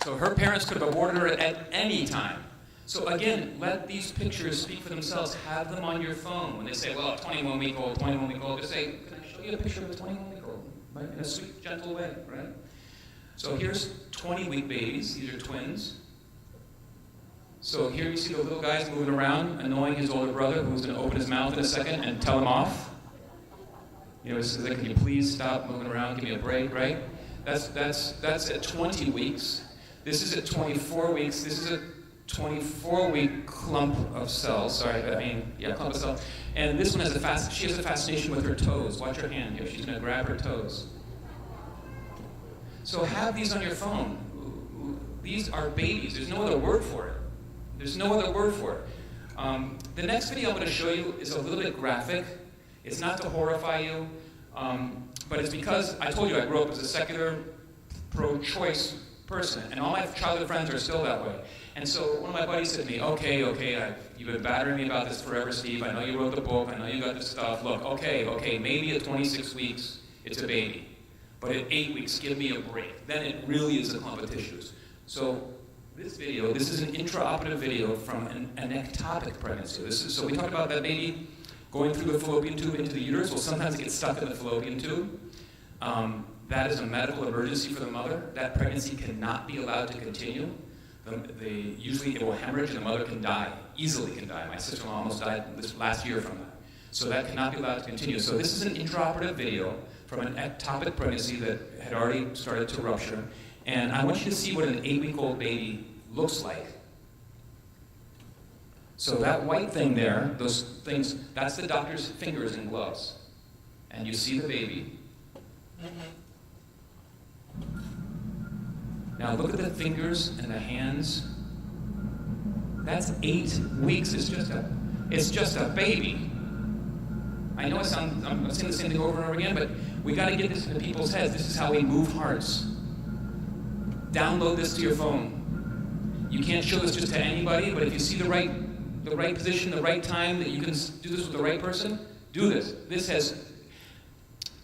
So her parents could have aborted her at any time. So again, let these pictures speak for themselves. Have them on your phone. When they say, well, 21-week-old, just say, can I show you a picture of a 21-week-old? Right? In a sweet, gentle way, right? So here's 20-week babies. These are twins. So here you see the little guys moving around, annoying his older brother, who's going to open his mouth in a second and tell him off. This is like, can you please stop moving around, give me a break, right? That's at 20 weeks. This is at 24 weeks. This is a 24-week clump of cells. Clump of cells. And this one has she has a fascination with her toes. Watch her hand here. She's going to grab her toes. So have these on your phone. These are babies. There's no other word for it. The next video I'm going to show you is a little bit graphic. It's not to horrify you, but it's because I told you I grew up as a secular, pro-choice person, and all my childhood friends are still that way. And so one of my buddies said to me, okay, you've been battering me about this forever, Steve. I know you wrote the book. I know you got this stuff. Look, okay, maybe at 26 weeks, it's a baby. But at 8 weeks, give me a break. Then it really is a clump of tissues. So this is an intraoperative video from an ectopic pregnancy. So we talked about that baby going through the fallopian tube into the uterus. Well, sometimes it gets stuck in the fallopian tube. That is a medical emergency for the mother. That pregnancy cannot be allowed to continue. Usually it will hemorrhage and the mother can die, easily can die. My sister-in-law almost died this last year from that. So that cannot be allowed to continue. So this is an intraoperative video from an ectopic pregnancy that had already started to rupture. And I want you to see what an 8-week-old baby looks like. So that white thing there, those things, that's the doctor's fingers and gloves. And you see the baby. Now look at the fingers and the hands. That's 8 weeks. It's just a baby. I know I'm saying the same thing over and over again, but we got to get this into people's heads. This is how we move hearts. Download this to your phone. You can't show this just to anybody, but if you see the right position, the right time, that you can do this with the right person, do this. This has.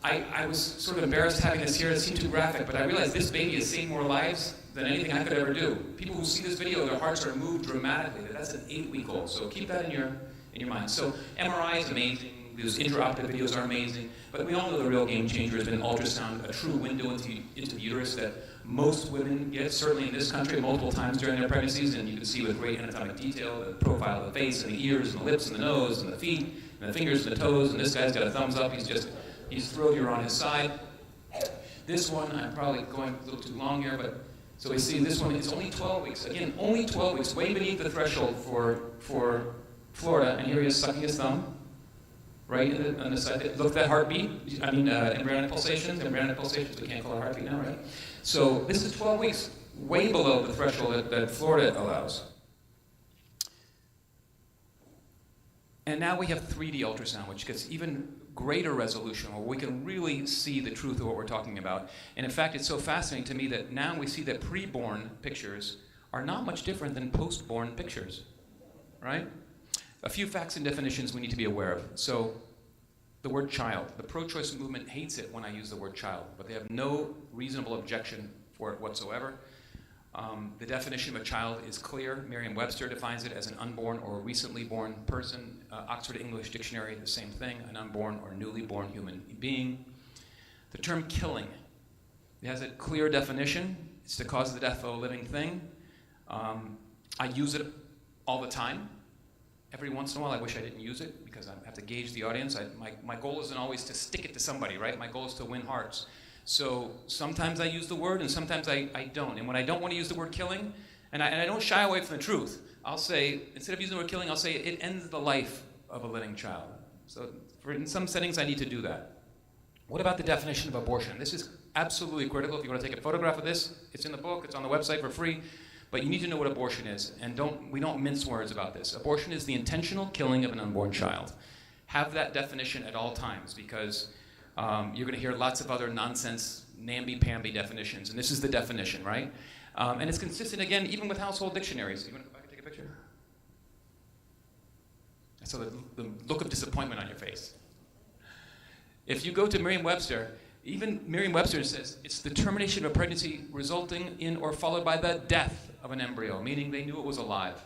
I was sort of embarrassed having this here. It seemed too graphic, but I realized this baby has saved more lives than anything I could ever do. People who see this video, their hearts are moved dramatically. That's an 8-week-old. So keep that in your mind. So MRI is amazing. Those intraoperative videos are amazing. But we all know the real game changer has been ultrasound, a true window into the uterus that most women get, certainly in this country, multiple times during their pregnancies. And you can see with great anatomic detail the profile of the face and the ears and the lips and the nose and the feet and the fingers and the toes. And this guy's got a thumbs up. He's thrilled you're on his side. This one, I'm probably going a little too long here, but so we see this one, it's only 12 weeks. Again, only 12 weeks, way beneath the threshold for Florida. And here he is sucking his thumb. right on the side. Look at that heartbeat. I mean, embryonic pulsations. Embryonic pulsations, we can't call it heartbeat now, right? So this is 12 weeks, way below the threshold that Florida allows. And now we have 3D ultrasound, which gets even greater resolution, where we can really see the truth of what we're talking about. And in fact, it's so fascinating to me that now we see that preborn pictures are not much different than postborn pictures, right? A few facts and definitions we need to be aware of. So, the word child. The pro-choice movement hates it when I use the word child, but they have no reasonable objection for it whatsoever. The definition of a child is clear. Merriam-Webster defines it as an unborn or recently born person. Oxford English Dictionary, the same thing, an unborn or newly born human being. The term killing, it has a clear definition. It's to cause the death of a living thing. I use it all the time. Every once in a while, I wish I didn't use it because I have to gauge the audience. My goal isn't always to stick it to somebody, right? My goal is to win hearts. So sometimes I use the word and sometimes I don't. And when I don't want to use the word killing, and I don't shy away from the truth, I'll say, instead of using the word killing, I'll say it ends the life of a living child. So in some settings, I need to do that. What about the definition of abortion? This is absolutely critical. If you want to take a photograph of this, it's in the book, it's on the website for free. But you need to know what abortion is, and we don't mince words about this. Abortion is the intentional killing of an unborn child. Have that definition at all times, because you're going to hear lots of other nonsense, namby-pamby definitions, and this is the definition, right? And it's consistent, again, even with household dictionaries. You want to, if I can take a picture? I saw the look of disappointment on your face. If you go to Merriam-Webster, even Merriam-Webster says it's the termination of a pregnancy resulting in or followed by the death of an embryo, meaning they knew it was alive.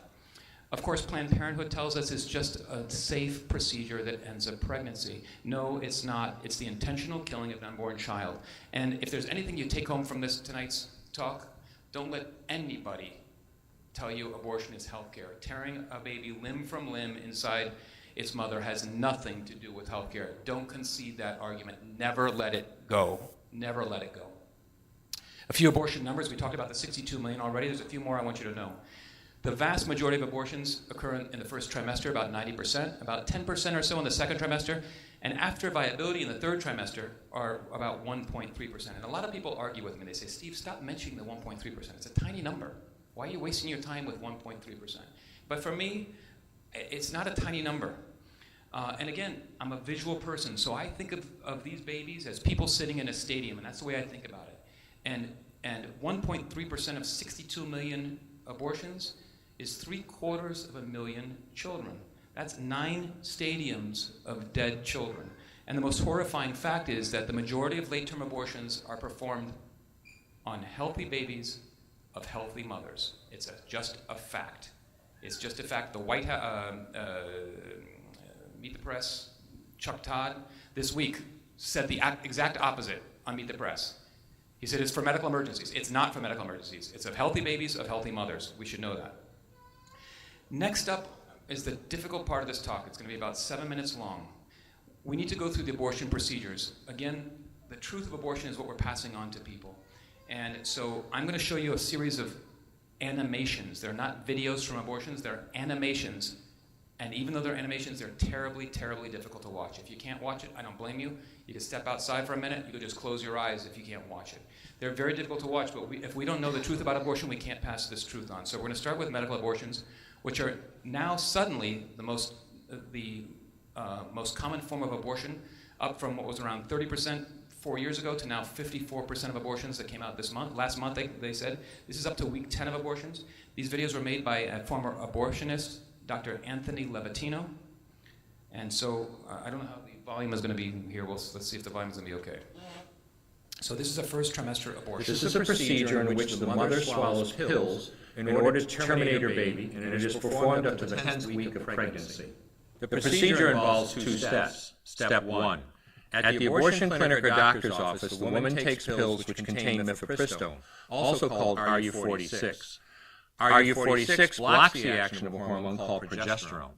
Of course, Planned Parenthood tells us it's just a safe procedure that ends a pregnancy. No, it's not. It's the intentional killing of an unborn child. And if there's anything you take home from this tonight's talk, don't let anybody tell you abortion is healthcare. Tearing a baby limb from limb inside its mother has nothing to do with healthcare. Don't concede that argument. Never let it go. Never let it go. A few abortion numbers. We talked about the 62 million already. There's a few more I want you to know. The vast majority of abortions occur in the first trimester, about 90%, about 10% or so in the second trimester, and after viability in the third trimester are about 1.3%. And a lot of people argue with me. They say, Steve, stop mentioning the 1.3%. It's a tiny number. Why are you wasting your time with 1.3%? But for me, it's not a tiny number. And again, I'm a visual person, so I think of these babies as people sitting in a stadium, and that's the way I think about it. And 1.3% of 62 million abortions is 750,000 children. That's 9 stadiums of dead children. And the most horrifying fact is that the majority of late-term abortions are performed on healthy babies of healthy mothers. It's just a fact. It's just a fact. The White House, Meet the Press, Chuck Todd, this week said the exact opposite on Meet the Press. He said it's for medical emergencies. It's not for medical emergencies. It's of healthy babies of healthy mothers. We should know that. Next up is the difficult part of this talk. It's going to be about 7 minutes long. We need to go through the abortion procedures. Again, the truth of abortion is what we're passing on to people. And so I'm going to show you a series of animations. They're not videos from abortions. They're animations. And even though they're animations, they're terribly, terribly difficult to watch. If you can't watch it, I don't blame you. You can step outside for a minute. You can just close your eyes if you can't watch it. They're very difficult to watch, but if we don't know the truth about abortion, we can't pass this truth on. So we're going to start with medical abortions, which are now suddenly the most common form of abortion, up from what was around 30% 4 years ago to now 54% of abortions that came out this month. Last month, they said. This is up to week 10 of abortions. These videos were made by a former abortionist, Dr. Anthony Levatino. And so I don't know how the volume is going to be here. Let's see if the volume is going to be okay. So this is a first trimester abortion. This is a procedure in which the mother swallows pills in order to terminate her baby, and it is performed up to the 10th week of pregnancy. The procedure involves 2 steps. Step 1. At the abortion clinic or doctor's office, the woman takes pills which contain mifepristone, also called RU46. RU46 blocks the action of a hormone called progesterone.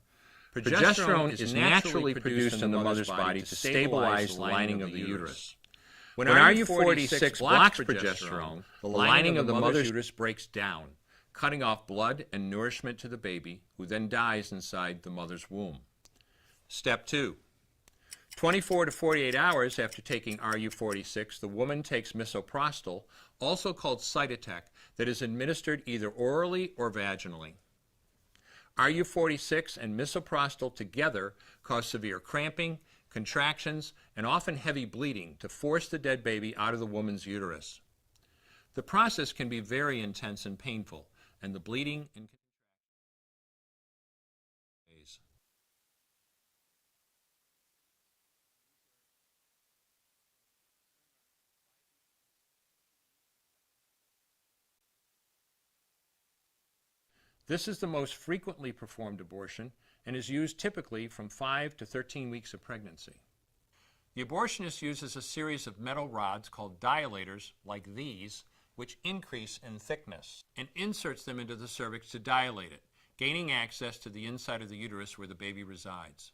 Progesterone is naturally produced in the mother's body to stabilize the lining of the uterus. When RU46 blocks progesterone, the lining of the mother's uterus breaks down, cutting off blood and nourishment to the baby, who then dies inside the mother's womb. Step 2. 24 to 48 hours after taking RU46, the woman takes misoprostol, also called Cytotec, that is administered either orally or vaginally. RU46 and misoprostol together cause severe cramping, contractions, and often heavy bleeding to force the dead baby out of the woman's uterus. The process can be very intense and painful, and the bleeding and contractions. This is the most frequently performed abortion and is used typically from 5 to 13 weeks of pregnancy. The abortionist uses a series of metal rods called dilators, like these, which increase in thickness, and inserts them into the cervix to dilate it, gaining access to the inside of the uterus where the baby resides.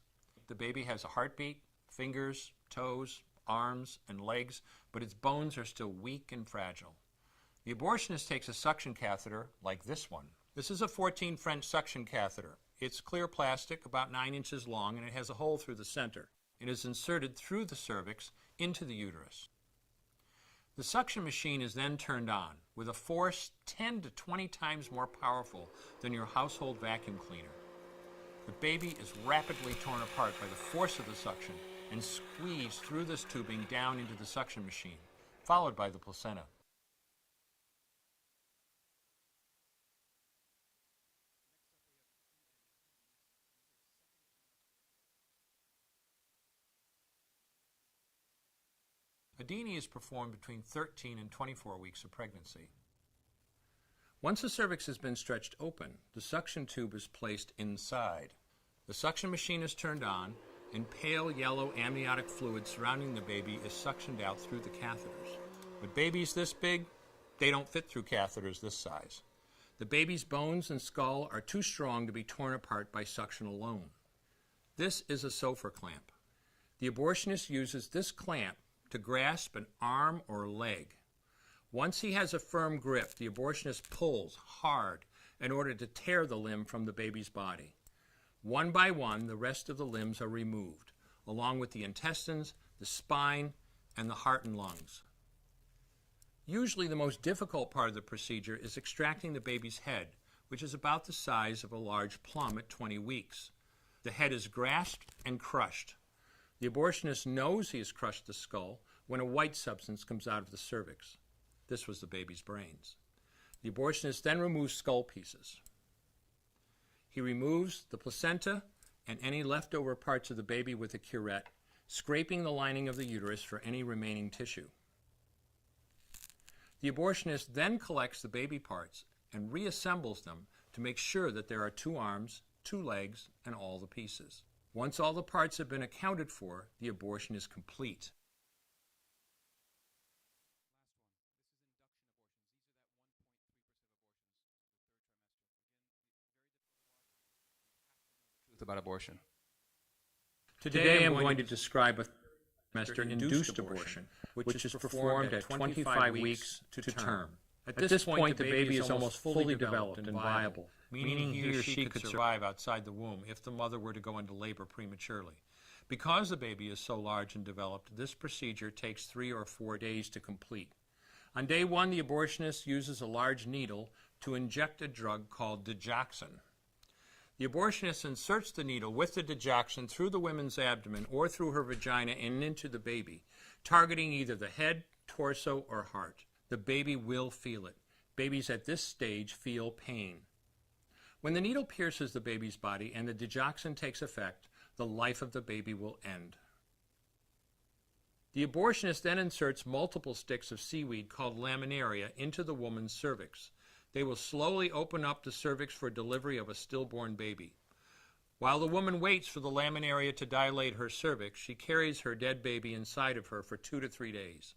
The baby has a heartbeat, fingers, toes, arms, and legs, but its bones are still weak and fragile. The abortionist takes a suction catheter, like this one. This is a 14 French suction catheter. It's clear plastic, about 9 inches long, and it has a hole through the center. It is inserted through the cervix into the uterus. The suction machine is then turned on with a force 10 to 20 times more powerful than your household vacuum cleaner. The baby is rapidly torn apart by the force of the suction and squeezed through this tubing down into the suction machine, followed by the placenta. A Dini is performed between 13 and 24 weeks of pregnancy. Once the cervix has been stretched open, the suction tube is placed inside. The suction machine is turned on, and pale yellow amniotic fluid surrounding the baby is suctioned out through the catheters. With babies this big, they don't fit through catheters this size. The baby's bones and skull are too strong to be torn apart by suction alone. This is a Sofer clamp. The abortionist uses this clamp to grasp an arm or leg. Once he has a firm grip, the abortionist pulls hard in order to tear the limb from the baby's body. One by one, the rest of the limbs are removed, along with the intestines, the spine, and the heart and lungs. Usually the most difficult part of the procedure is extracting the baby's head, which is about the size of a large plum at 20 weeks. The head is grasped and crushed. The abortionist knows he has crushed the skull when a white substance comes out of the cervix. This was the baby's brains. The abortionist then removes skull pieces. He removes the placenta and any leftover parts of the baby with a curette, scraping the lining of the uterus for any remaining tissue. The abortionist then collects the baby parts and reassembles them to make sure that there are 2 arms, 2 legs, and all the pieces. Once all the parts have been accounted for, the abortion is complete. About abortion. Today I'm going to describe a trimester-induced abortion, which is performed at 25 weeks to term. At this point, the baby is almost fully developed and viable, meaning he or she could survive outside the womb if the mother were to go into labor prematurely. Because the baby is so large and developed, this procedure takes 3 or 4 days to complete. On day 1, the abortionist uses a large needle to inject a drug called digoxin. The abortionist inserts the needle with the digoxin through the woman's abdomen or through her vagina and into the baby, targeting either the head, torso, or heart. The baby will feel it. Babies at this stage feel pain. When the needle pierces the baby's body and the digoxin takes effect, the life of the baby will end. The abortionist then inserts multiple sticks of seaweed called laminaria into the woman's cervix. They will slowly open up the cervix for delivery of a stillborn baby. While the woman waits for the laminaria to dilate her cervix, she carries her dead baby inside of her for 2 to 3 days.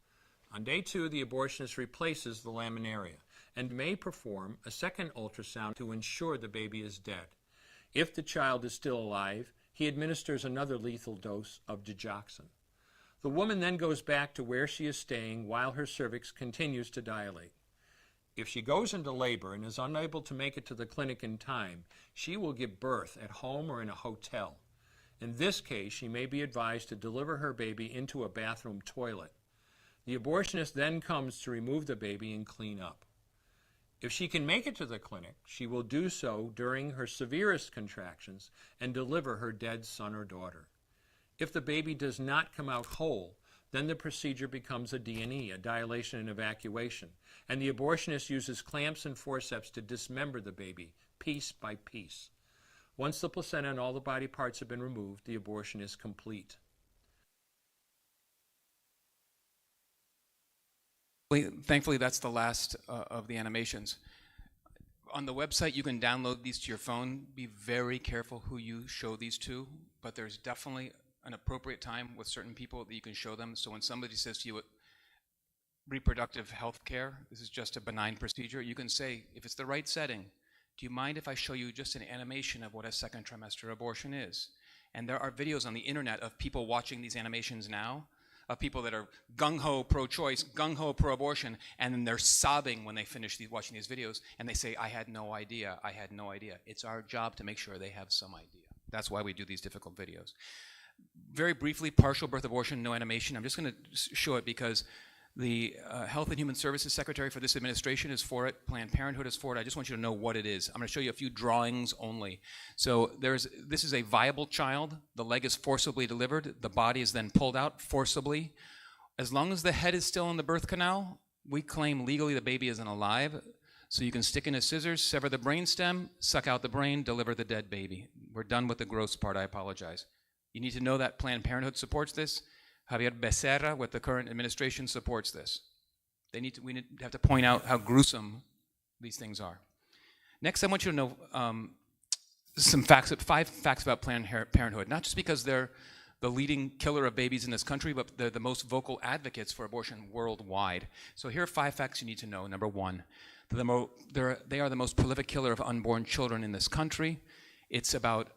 On day 2, the abortionist replaces the laminaria and may perform a second ultrasound to ensure the baby is dead. If the child is still alive, he administers another lethal dose of digoxin. The woman then goes back to where she is staying while her cervix continues to dilate. If she goes into labor and is unable to make it to the clinic in time, she will give birth at home or in a hotel. In this case, she may be advised to deliver her baby into a bathroom toilet. The abortionist then comes to remove the baby and clean up. If she can make it to the clinic, she will do so during her severest contractions and deliver her dead son or daughter. If the baby does not come out whole, then the procedure becomes a D&E, a dilation and evacuation, and the abortionist uses clamps and forceps to dismember the baby, piece by piece. Once the placenta and all the body parts have been removed, the abortion is complete. Thankfully, that's the last of the animations. On the website, you can download these to your phone. Be very careful who you show these to, but there's definitely an appropriate time with certain people that you can show them. So when somebody says to you, reproductive health care, this is just a benign procedure, you can say, if it's the right setting, do you mind if I show you just an animation of what a second trimester abortion is? And there are videos on the internet of people watching these animations now, of people that are gung-ho pro-choice, gung-ho pro-abortion, and then they're sobbing when they finish watching these videos, and they say, I had no idea, I had no idea. It's our job to make sure they have some idea. That's why we do these difficult videos. Very briefly, partial birth abortion, no animation. I'm just going to show it because the Health and Human Services Secretary for this administration is for it. Planned Parenthood is for it. I just want you to know what it is. I'm going to show you a few drawings only. So this is a viable child. The leg is forcibly delivered. The body is then pulled out forcibly. As long as the head is still in the birth canal, we claim legally the baby isn't alive. So you can stick in a scissors, sever the brainstem, suck out the brain, deliver the dead baby. We're done with the gross part. I apologize. You need to know that Planned Parenthood supports this. Javier Becerra, with the current administration, supports this. We have to point out how gruesome these things are. Next, I want you to know five facts about Planned Parenthood, not just because they're the leading killer of babies in this country, but they're the most vocal advocates for abortion worldwide. So here are 5 facts you need to know. Number 1, they are the most prolific killer of unborn children in this country. It's about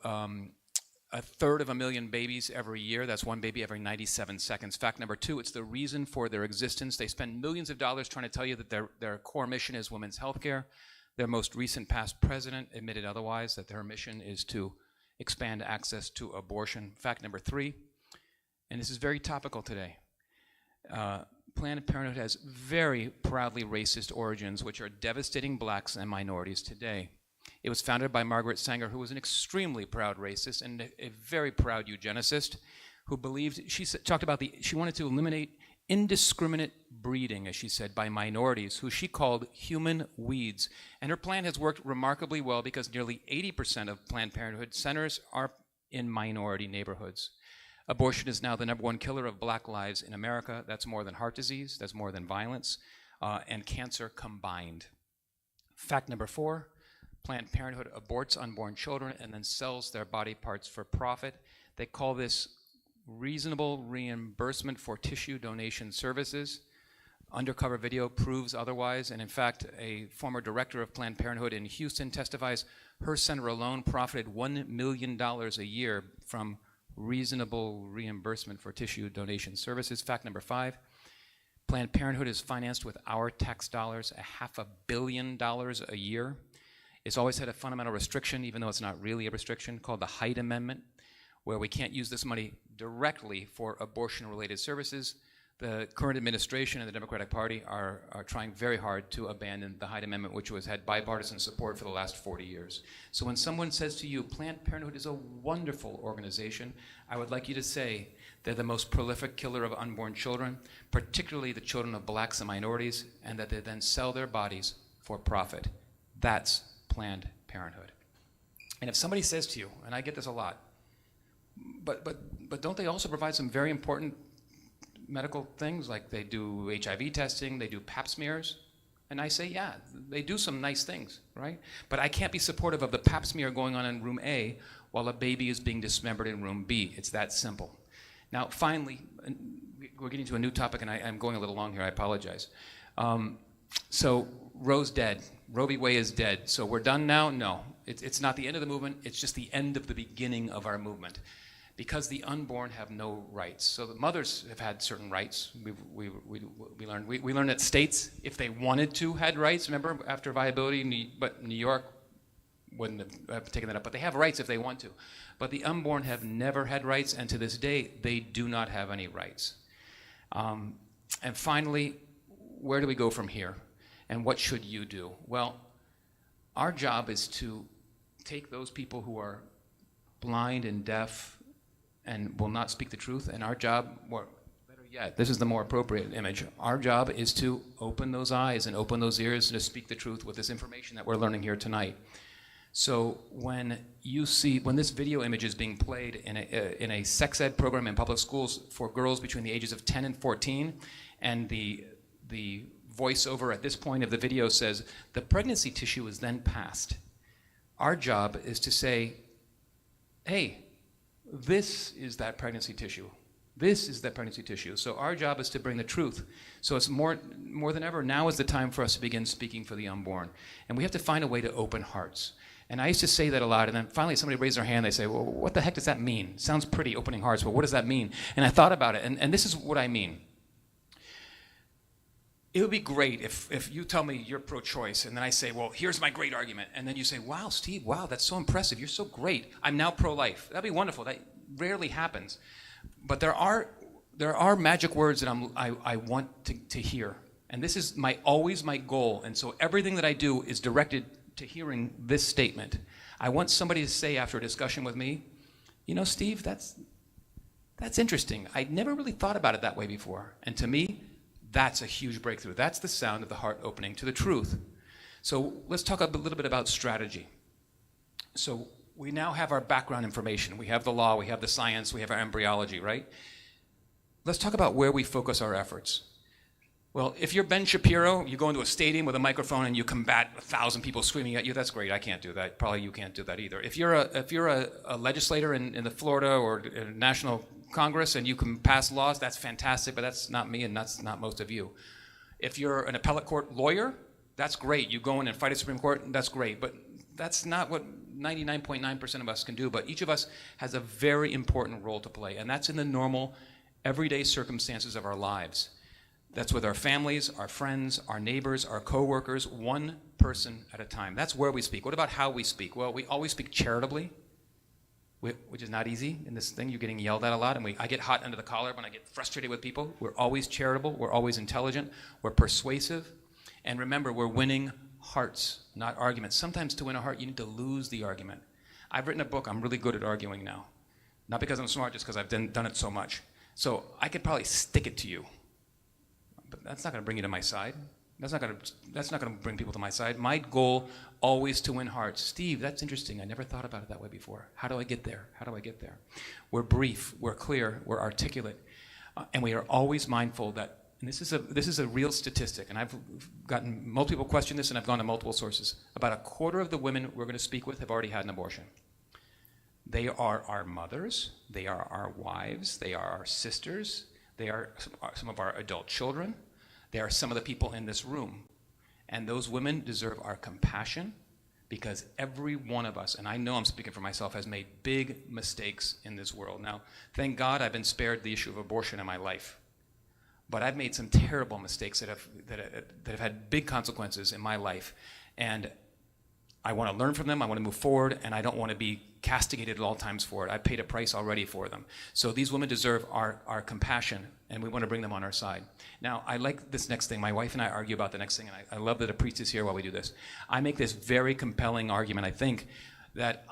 a third of a million babies every year. That's one baby every 97 seconds. Fact number 2, it's the reason for their existence. They spend millions of dollars trying to tell you that their core mission is women's health care. Their most recent past president admitted otherwise, that their mission is to expand access to abortion. Fact number 3, and this is very topical today, Planned Parenthood has very proudly racist origins, which are devastating blacks and minorities today. It was founded by Margaret Sanger, who was an extremely proud racist and a very proud eugenicist, who believed, she wanted to eliminate indiscriminate breeding, as she said, by minorities, who she called human weeds. And her plan has worked remarkably well because nearly 80% of Planned Parenthood centers are in minority neighborhoods. Abortion is now the #1 killer of black lives in America. That's more than heart disease, that's more than violence, and cancer combined. Fact number 4, Planned Parenthood aborts unborn children and then sells their body parts for profit. They call this reasonable reimbursement for tissue donation services. Undercover video proves otherwise, and in fact, a former director of Planned Parenthood in Houston testifies her center alone profited $1 million a year from reasonable reimbursement for tissue donation services. Fact number 5, Planned Parenthood is financed with our tax dollars, $500 million a year. It's always had a fundamental restriction, even though it's not really a restriction, called the Hyde Amendment, where we can't use this money directly for abortion-related services. The current administration and the Democratic Party are trying very hard to abandon the Hyde Amendment, which had bipartisan support for the last 40 years. So when someone says to you, Planned Parenthood is a wonderful organization, I would like you to say they're the most prolific killer of unborn children, particularly the children of blacks and minorities, and that they then sell their bodies for profit. That's Planned Parenthood. And if somebody says to you, and I get this a lot, but don't they also provide some very important medical things, like they do HIV testing, they do pap smears? And I say, yeah, they do some nice things, right? But I can't be supportive of the pap smear going on in room A while a baby is being dismembered in room B. It's that simple. Now, finally, we're getting to a new topic, and I'm going a little long here, I apologize. So Roe's dead. Roe v. Wade is dead. So we're done now? No. It's not the end of the movement. It's just the end of the beginning of our movement, because the unborn have no rights. So the mothers have had certain rights. We learned that states, if they wanted to, had rights. Remember, after viability, but New York wouldn't have taken that up. But they have rights if they want to. But the unborn have never had rights, and to this day, they do not have any rights. And finally, where do we go from here? And what should you do? Well, our job is to take those people who are blind and deaf and will not speak the truth, and our job, or better yet, this is the more appropriate image, our job is to open those eyes and open those ears and to speak the truth with this information that we're learning here tonight. So when this video image is being played in a sex ed program in public schools for girls between the ages of 10 and 14, and the voiceover at this point of the video says, the pregnancy tissue is then passed. Our job is to say, hey, this is that pregnancy tissue. This is that pregnancy tissue. So our job is to bring the truth. So it's more than ever, now is the time for us to begin speaking for the unborn. And we have to find a way to open hearts. And I used to say that a lot, and then finally somebody raised their hand, they say, well, what the heck does that mean? Sounds pretty, opening hearts, but what does that mean? And I thought about it, and this is what I mean. It would be great if you tell me you're pro-choice, and then I say, well, here's my great argument. And then you say, wow, Steve, wow, that's so impressive. You're so great. I'm now pro-life. That'd be wonderful. That rarely happens. But there are magic words that I want to hear. And this is always my goal. And so everything that I do is directed to hearing this statement. I want somebody to say after a discussion with me, you know, Steve, that's interesting. I'd never really thought about it that way before. And to me, that's a huge breakthrough. That's the sound of the heart opening to the truth. So let's talk a little bit about strategy. So we now have our background information. We have the law, we have the science, we have our embryology, right? Let's talk about where we focus our efforts. Well, if you're Ben Shapiro, you go into a stadium with a microphone and you combat 1,000 people screaming at you, that's great. I can't do that. Probably you can't do that either. If you're a legislator in the Florida or National Congress and you can pass laws, that's fantastic, but that's not me and that's not most of you. If you're an appellate court lawyer, that's great. You go in and fight a Supreme Court, that's great, but that's not what 99.9% of us can do. But each of us has a very important role to play, and that's in the normal, everyday circumstances of our lives. That's with our families, our friends, our neighbors, our coworkers, one person at a time. That's where we speak. What about how we speak? Well, we always speak charitably, which is not easy in this thing. You're getting yelled at a lot, and I get hot under the collar when I get frustrated with people. We're always charitable. We're always intelligent. We're persuasive. And remember, we're winning hearts, not arguments. Sometimes to win a heart, you need to lose the argument. I've written a book. I'm really good at arguing now. Not because I'm smart, just because I've done it so much. So I could probably stick it to you. But that's not going to bring you to my side. That's not going to bring people to my side. My goal always to win hearts. Steve, that's interesting. I never thought about it that way before. How do I get there? How do I get there? We're brief. We're clear. We're articulate, and we are always mindful that. And this is a real statistic. And I've gotten multiple people question this, and I've gone to multiple sources. About a quarter of the women we're going to speak with have already had an abortion. They are our mothers. They are our wives. They are our sisters. They are some of our adult children. They are some of the people in this room. And those women deserve our compassion because every one of us, and I know I'm speaking for myself, has made big mistakes in this world. Now, thank God I've been spared the issue of abortion in my life. But I've made some terrible mistakes that have had big consequences in my life. And I want to learn from them, I want to move forward, and I don't want to be castigated at all times for it. I paid a price already for them. So these women deserve our compassion, and we want to bring them on our side. Now, I like this next thing. My wife and I argue about the next thing, and I love that a priest is here while we do this. I make this very compelling argument, I think, that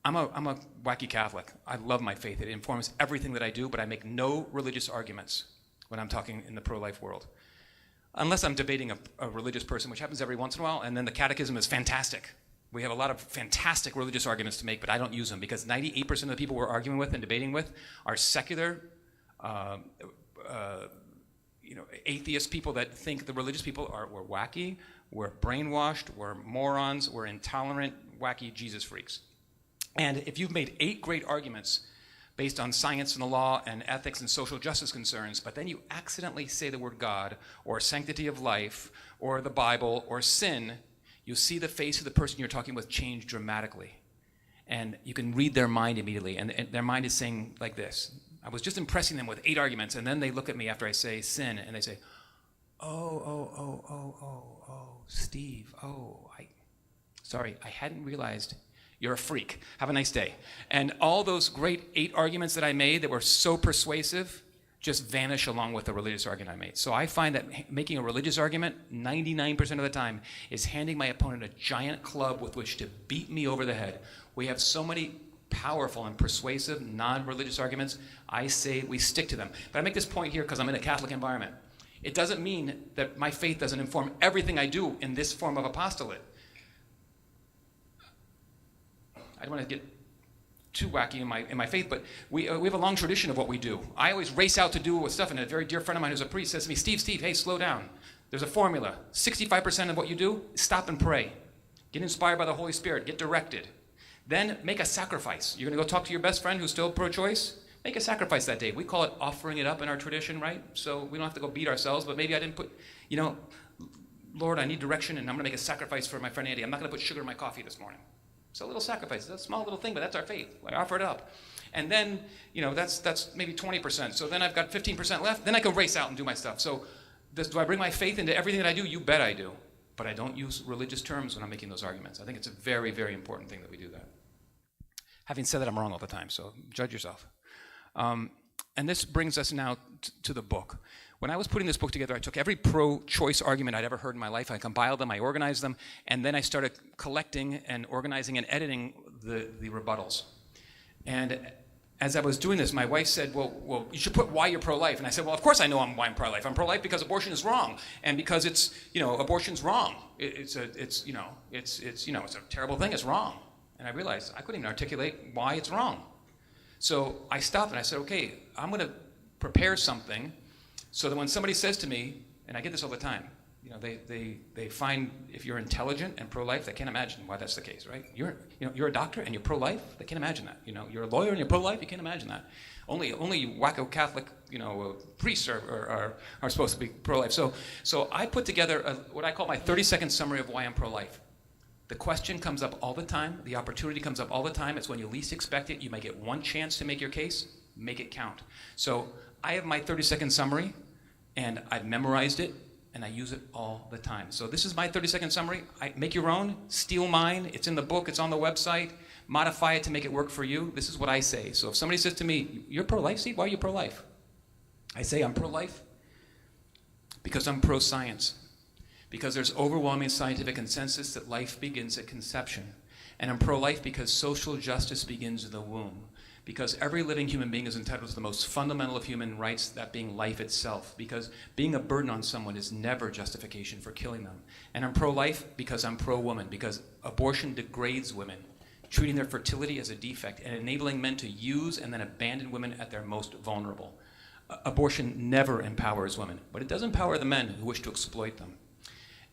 I'm a wacky Catholic. I love my faith. It informs everything that I do, but I make no religious arguments when I'm talking in the pro-life world. Unless I'm debating a religious person, which happens every once in a while, and then the catechism is fantastic. We have a lot of fantastic religious arguments to make, but I don't use them because 98% of the people we're arguing with and debating with are secular, atheist people that think the religious people we're wacky, we're brainwashed, we're morons, we're intolerant, wacky Jesus freaks. And if you've made 8 great arguments based on science and the law and ethics and social justice concerns, but then you accidentally say the word God or sanctity of life or the Bible or sin, you'll see the face of the person you're talking with change dramatically. And you can read their mind immediately, and their mind is saying like this. I was just impressing them with 8 arguments, and then they look at me after I say sin, and they say, oh, Steve, sorry, I hadn't realized You're a freak. Have a nice day. And all those great 8 arguments that I made that were so persuasive just vanish along with the religious argument I made. So I find that making a religious argument 99% of the time is handing my opponent a giant club with which to beat me over the head. We have so many powerful and persuasive non-religious arguments. I say we stick to them. But I make this point here because I'm in a Catholic environment. It doesn't mean that my faith doesn't inform everything I do in this form of apostolate. I don't want to get too wacky in my faith, but we have a long tradition of what we do. I always race out to do stuff, and a very dear friend of mine who's a priest says to me, Steve, hey, slow down. There's a formula. 65% of what you do, stop and pray. Get inspired by the Holy Spirit. Get directed. Then make a sacrifice. You're going to go talk to your best friend who's still pro-choice? Make a sacrifice that day. We call it offering it up in our tradition, right? So we don't have to go beat ourselves, but maybe I didn't put, Lord, I need direction, and I'm going to make a sacrifice for my friend Andy. I'm not going to put sugar in my coffee this morning. It's a little sacrifice. It's a small little thing, but that's our faith. I offer it up. And then, that's maybe 20%. So then I've got 15% left. Then I can race out and do my stuff. So do I bring my faith into everything that I do? You bet I do. But I don't use religious terms when I'm making those arguments. I think it's a very, very important thing that we do that. Having said that, I'm wrong all the time, so judge yourself. And this brings us now to the book. When I was putting this book together, I took every pro-choice argument I'd ever heard in my life, I compiled them, I organized them, and then I started collecting and organizing and editing the rebuttals. And as I was doing this, my wife said, well, you should put why you're pro-life. And I said, well, of course I know why I'm pro-life. I'm pro-life because abortion is wrong, and because abortion's wrong. It's a terrible thing. It's wrong. And I realized I couldn't even articulate why it's wrong. So I stopped and I said, okay, I'm going to prepare something so that when somebody says to me, and I get this all the time, they find if you're intelligent and pro-life, they can't imagine why that's the case, right? You're a doctor and you're pro-life, they can't imagine that. You're a lawyer and you're pro-life, you can't imagine that. Only wacko Catholic, priests are supposed to be pro-life. So I put together what I call my 30-second summary of why I'm pro-life. The question comes up all the time. The opportunity comes up all the time. It's when you least expect it. You might get one chance to make your case. Make it count. So I have my 30-second summary, and I've memorized it, and I use it all the time. So this is my 30-second summary. Make your own. Steal mine. It's in the book. It's on the website. Modify it to make it work for you. This is what I say. So if somebody says to me, you're pro-life, Steve? Why are you pro-life? I say I'm pro-life because I'm pro-science. Because there's overwhelming scientific consensus that life begins at conception. And I'm pro-life because social justice begins in the womb. Because every living human being is entitled to the most fundamental of human rights, that being life itself. Because being a burden on someone is never justification for killing them. And I'm pro-life because I'm pro-woman. Because abortion degrades women, treating their fertility as a defect and enabling men to use and then abandon women at their most vulnerable. Abortion never empowers women, but it does empower the men who wish to exploit them.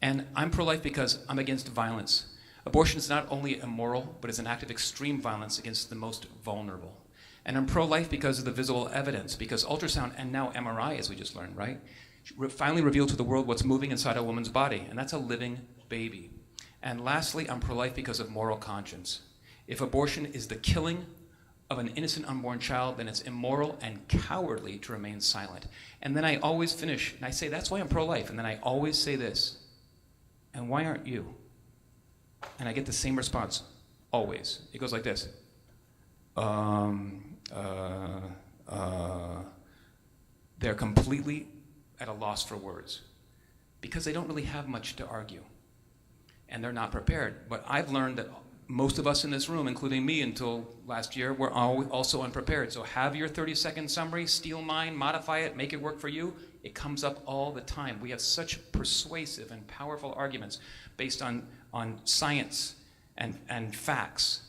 And I'm pro-life because I'm against violence. Abortion is not only immoral, but is an act of extreme violence against the most vulnerable. And I'm pro-life because of the visible evidence, because ultrasound and now MRI, as we just learned, right, finally reveal to the world what's moving inside a woman's body, and that's a living baby. And lastly, I'm pro-life because of moral conscience. If abortion is the killing of an innocent unborn child, then it's immoral and cowardly to remain silent. And then I always finish, and I say, that's why I'm pro-life, and then I always say this, and why aren't you? And I get the same response, always. It goes like this. They're completely at a loss for words because they don't really have much to argue. And they're not prepared. But I've learned that most of us in this room, including me until last year, were also unprepared. So have your 30-second summary, steal mine, modify it, make it work for you. It comes up all the time. We have such persuasive and powerful arguments based on science and facts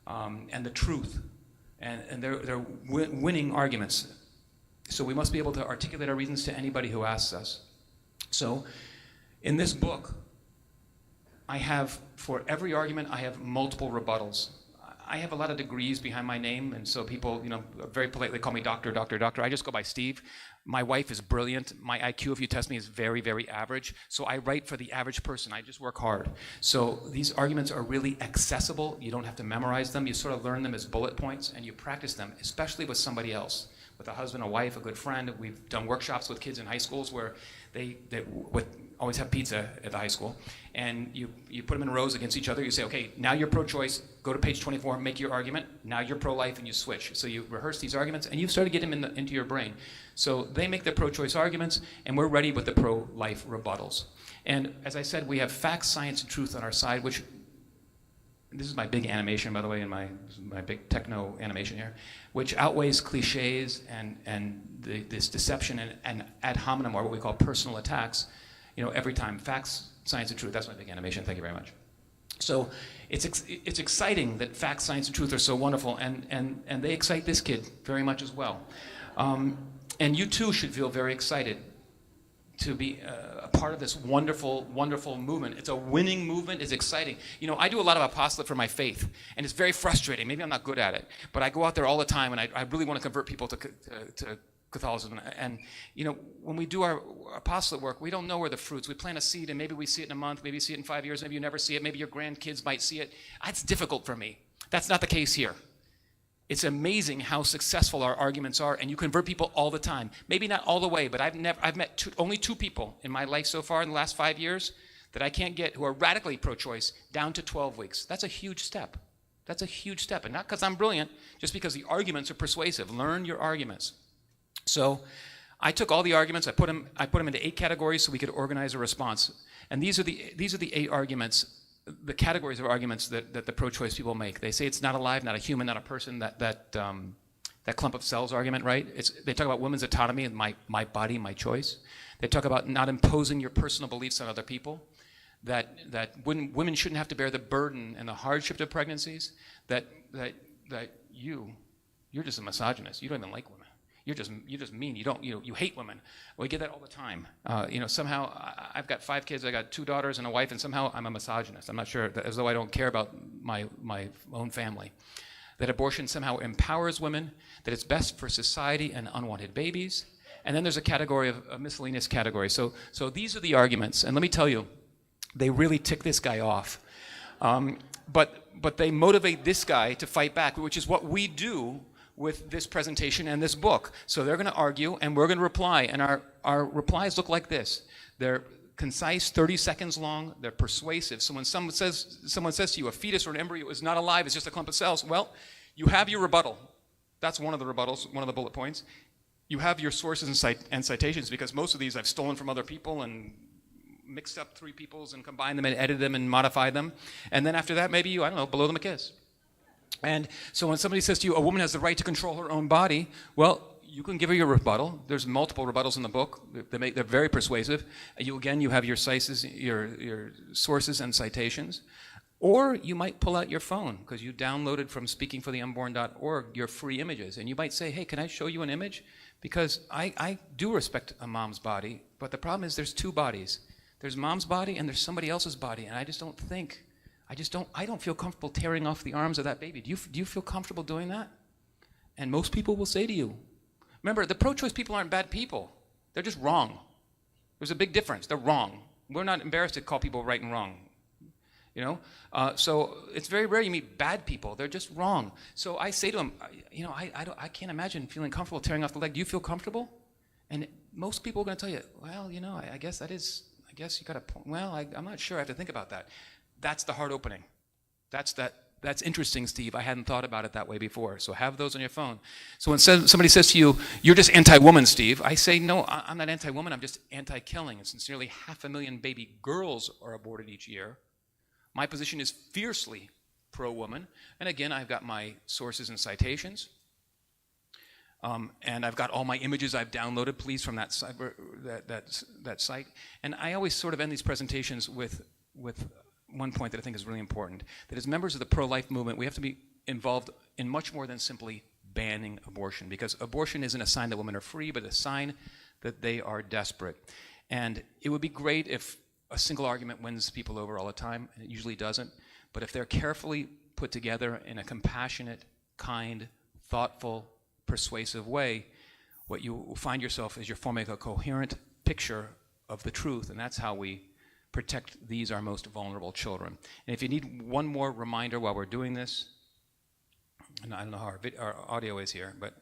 and the truth. And they're winning arguments. So we must be able to articulate our reasons to anybody who asks us. So in this book, I have, for every argument, I have multiple rebuttals. I have a lot of degrees behind my name, and so people, very politely call me doctor, doctor, doctor. I just go by Steve. My wife is brilliant. My IQ, if you test me, is very, very average. So I write for the average person. I just work hard. So these arguments are really accessible. You don't have to memorize them. You sort of learn them as bullet points, and you practice them, especially with somebody else, with a husband, a wife, a good friend. We've done workshops with kids in high schools where always have pizza at the high school, and you put them in rows against each other. You say, okay, now you're pro-choice, go to page 24, make your argument. Now you're pro-life, and you switch. So you rehearse these arguments, and you start to get them into your brain. So they make their pro-choice arguments, and we're ready with the pro-life rebuttals. And as I said, we have facts, science, and truth on our side, which, this is my big animation, by the way, and my big techno animation here, which outweighs cliches and this deception and ad hominem, or what we call personal attacks, every time. Facts, science, and truth. That's my big animation. Thank you very much. So it's exciting that facts, science, and truth are so wonderful, and they excite this kid very much as well. And you too should feel very excited to be a part of this wonderful, wonderful movement. It's a winning movement. It's exciting. I do a lot of apostolate for my faith, and it's very frustrating. Maybe I'm not good at it, but I go out there all the time, and I really want to convert people to Catholicism. And when we do our apostolate work, we don't know where the fruits. We plant a seed, and maybe we see it in a month, maybe you see it in 5 years, maybe you never see it, maybe your grandkids might see it. That's difficult for me. That's not the case here. It's amazing how successful our arguments are, and you convert people all the time. Maybe not all the way, but I've met only 2 people in my life so far in the last 5 years that I can't get who are radically pro-choice down to 12 weeks. That's a huge step. That's a huge step, and not because I'm brilliant, just because the arguments are persuasive. Learn your arguments. So I took all the arguments, I put them into 8 categories so we could organize a response. And these are the 8 arguments, the categories of arguments that the pro-choice people make. They say it's not alive, not a human, not a person, that clump of cells argument, right? They talk about women's autonomy and my body, my choice. They talk about not imposing your personal beliefs on other people, that women shouldn't have to bear the burden and the hardship of pregnancies, that you're just a misogynist. You don't even like women. You're just mean. You hate women. We get that all the time. Somehow I've got 5 kids. I got 2 daughters and a wife, and somehow I'm a misogynist. I'm not sure, as though I don't care about my own family. That abortion somehow empowers women. That it's best for society and unwanted babies. And then there's a category of a miscellaneous category. So these are the arguments. And let me tell you, they really tick this guy off. But they motivate this guy to fight back, which is what we do with this presentation and this book. So they're going to argue, and we're going to reply. And our replies look like this. They're concise, 30 seconds long. They're persuasive. So when someone says to you, a fetus or an embryo is not alive, it's just a clump of cells, well, you have your rebuttal. That's one of the rebuttals, one of the bullet points. You have your sources and citations, because most of these I've stolen from other people and mixed up 3 people's and combined them and edited them and modified them. And then after that, maybe you, blow them a kiss. And so when somebody says to you, a woman has the right to control her own body, well, you can give her your rebuttal. There's multiple rebuttals in the book. They're very persuasive. You have your sources and citations. Or you might pull out your phone, because you downloaded from speakingfortheunborn.org your free images. And you might say, hey, can I show you an image? Because I do respect a mom's body, but the problem is there's 2 bodies. There's mom's body and there's somebody else's body. And I don't feel comfortable tearing off the arms of that baby. Do you feel comfortable doing that? And most people will say to you, remember, the pro-choice people aren't bad people. They're just wrong. There's a big difference. They're wrong. We're not embarrassed to call people right and wrong. So it's very rare you meet bad people. They're just wrong. So I say to them, I can't imagine feeling comfortable tearing off the leg. Do you feel comfortable? And most people are going to tell you, well, I guess you got a point. Well, I'm not sure. I have to think about that. That's the heart opening. That's interesting, Steve. I hadn't thought about it that way before. So have those on your phone. So when somebody says to you, you're just anti-woman, Steve, I say, no, I'm not anti-woman. I'm just anti-killing. And since nearly 500,000 baby girls are aborted each year, my position is fiercely pro-woman. And again, I've got my sources and citations. And I've got all my images I've downloaded, please, from that site. And I always sort of end these presentations with one point that I think is really important, that as members of the pro-life movement, we have to be involved in much more than simply banning abortion, because abortion isn't a sign that women are free, but a sign that they are desperate. And it would be great if a single argument wins people over all the time, and it usually doesn't, but if they're carefully put together in a compassionate, kind, thoughtful, persuasive way, what you will find yourself is you're forming a coherent picture of the truth, and that's how we protect these, our most vulnerable children. And if you need one more reminder while we're doing this, and I don't know how our audio is here, but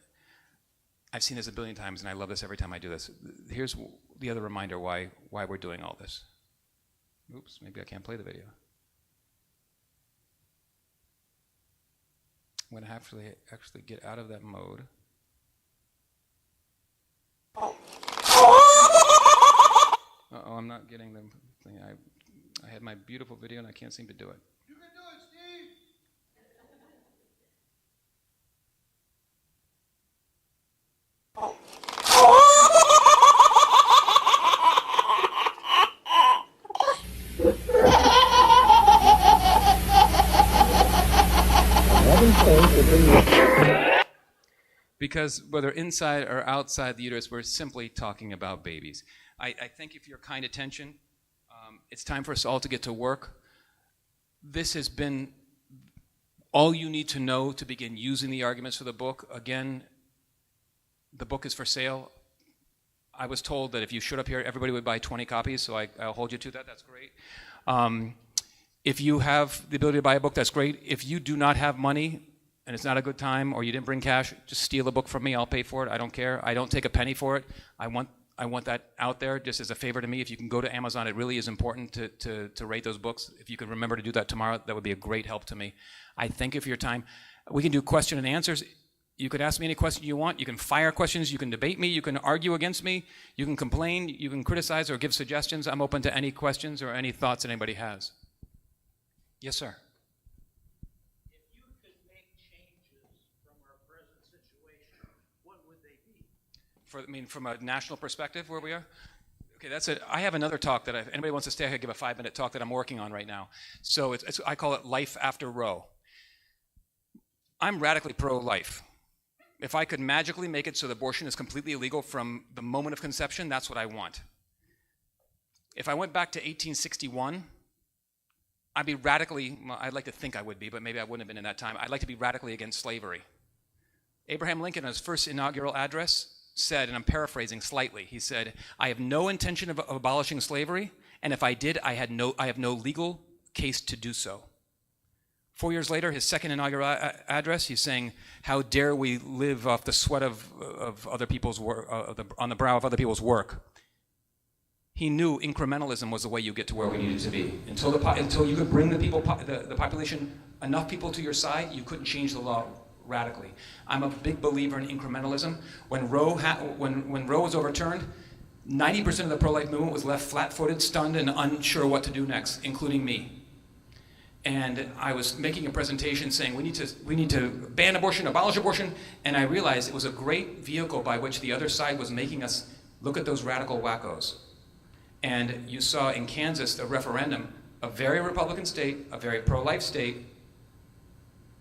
I've seen this a billion times, and I love this every time I do this. Here's the other reminder why we're doing all this. Oops, maybe I can't play the video. I'm going to have to actually get out of that mode. Uh-oh, I'm not getting the thing. I had my beautiful video and I can't seem to do it. You can do it, Steve. Because whether inside or outside the uterus, we're simply talking about babies. I think if you're kind attention, it's time for us all to get to work. This has been all you need to know to begin using the arguments for the book. Again, the book is for sale. I was told that if you showed up here, everybody would buy 20 copies, so I'll hold you to that. That's great. If you have the ability to buy a book, that's great. If you do not have money, and it's not a good time, or you didn't bring cash, just steal a book from me. I'll pay for it. I don't care. I don't take a penny for it. I want that out there just as a favor to me. If you can go to Amazon, it really is important to rate those books. If you could remember to do that tomorrow, that would be a great help to me. I thank you for your time. We can do question and answers. You could ask me any question you want. You can fire questions. You can debate me. You can argue against me. You can complain. You can criticize or give suggestions. I'm open to any questions or any thoughts that anybody has. Yes, sir. From a national perspective, where we are? Okay, that's it. I have another talk that if anybody wants to stay, I could give a 5-minute talk that I'm working on right now. So I call it Life After Roe. I'm radically pro-life. If I could magically make it so that abortion is completely illegal from the moment of conception, that's what I want. If I went back to 1861, I'd be radically, well, I'd like to think I would be, but maybe I wouldn't have been in that time. I'd like to be radically against slavery. Abraham Lincoln, in his first inaugural address, said, and I'm paraphrasing slightly, he said, "I have no intention of abolishing slavery, and if I did, I have no legal case to do so." 4 years later, his second inaugural address, he's saying, "How dare we live off the sweat of other people's work, on the brow of other people's work?" He knew incrementalism was the way you get to where we needed to be. Until you could bring the population, enough people to your side, you couldn't change the law radically. I'm a big believer in incrementalism. When Roe was overturned, 90% of the pro-life movement was left flat-footed, stunned, and unsure what to do next, including me. And I was making a presentation saying we need to ban abortion, abolish abortion, and I realized it was a great vehicle by which the other side was making us look at those radical wackos. And you saw in Kansas, the referendum, a very Republican state, a very pro-life state,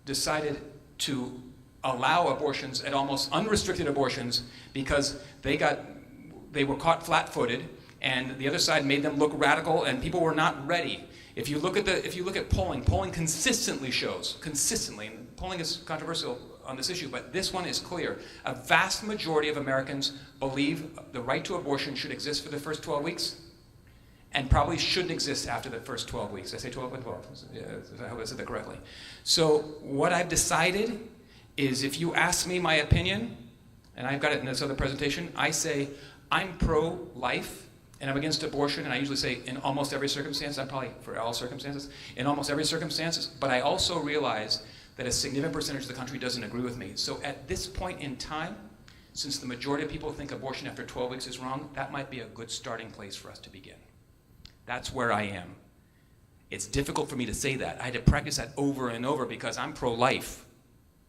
decided to allow abortions at almost unrestricted abortions because they were caught flat-footed, and the other side made them look radical, and people were not ready. If you look at polling consistently shows, and polling is controversial on this issue, but this one is clear. A vast majority of Americans believe the right to abortion should exist for the first 12 weeks, and probably shouldn't exist after the first 12 weeks. I say 12 and 12. I hope I said that correctly. So what I've decided is, if you ask me my opinion, and I've got it in this other presentation, I say I'm pro-life and I'm against abortion, and I usually say in almost every circumstance. I'm probably for all circumstances, in almost every circumstance, but I also realize that a significant percentage of the country doesn't agree with me. So at this point in time, since the majority of people think abortion after 12 weeks is wrong, that might be a good starting place for us to begin. That's where I am. It's difficult for me to say that. I had to practice that over and over because I'm pro-life.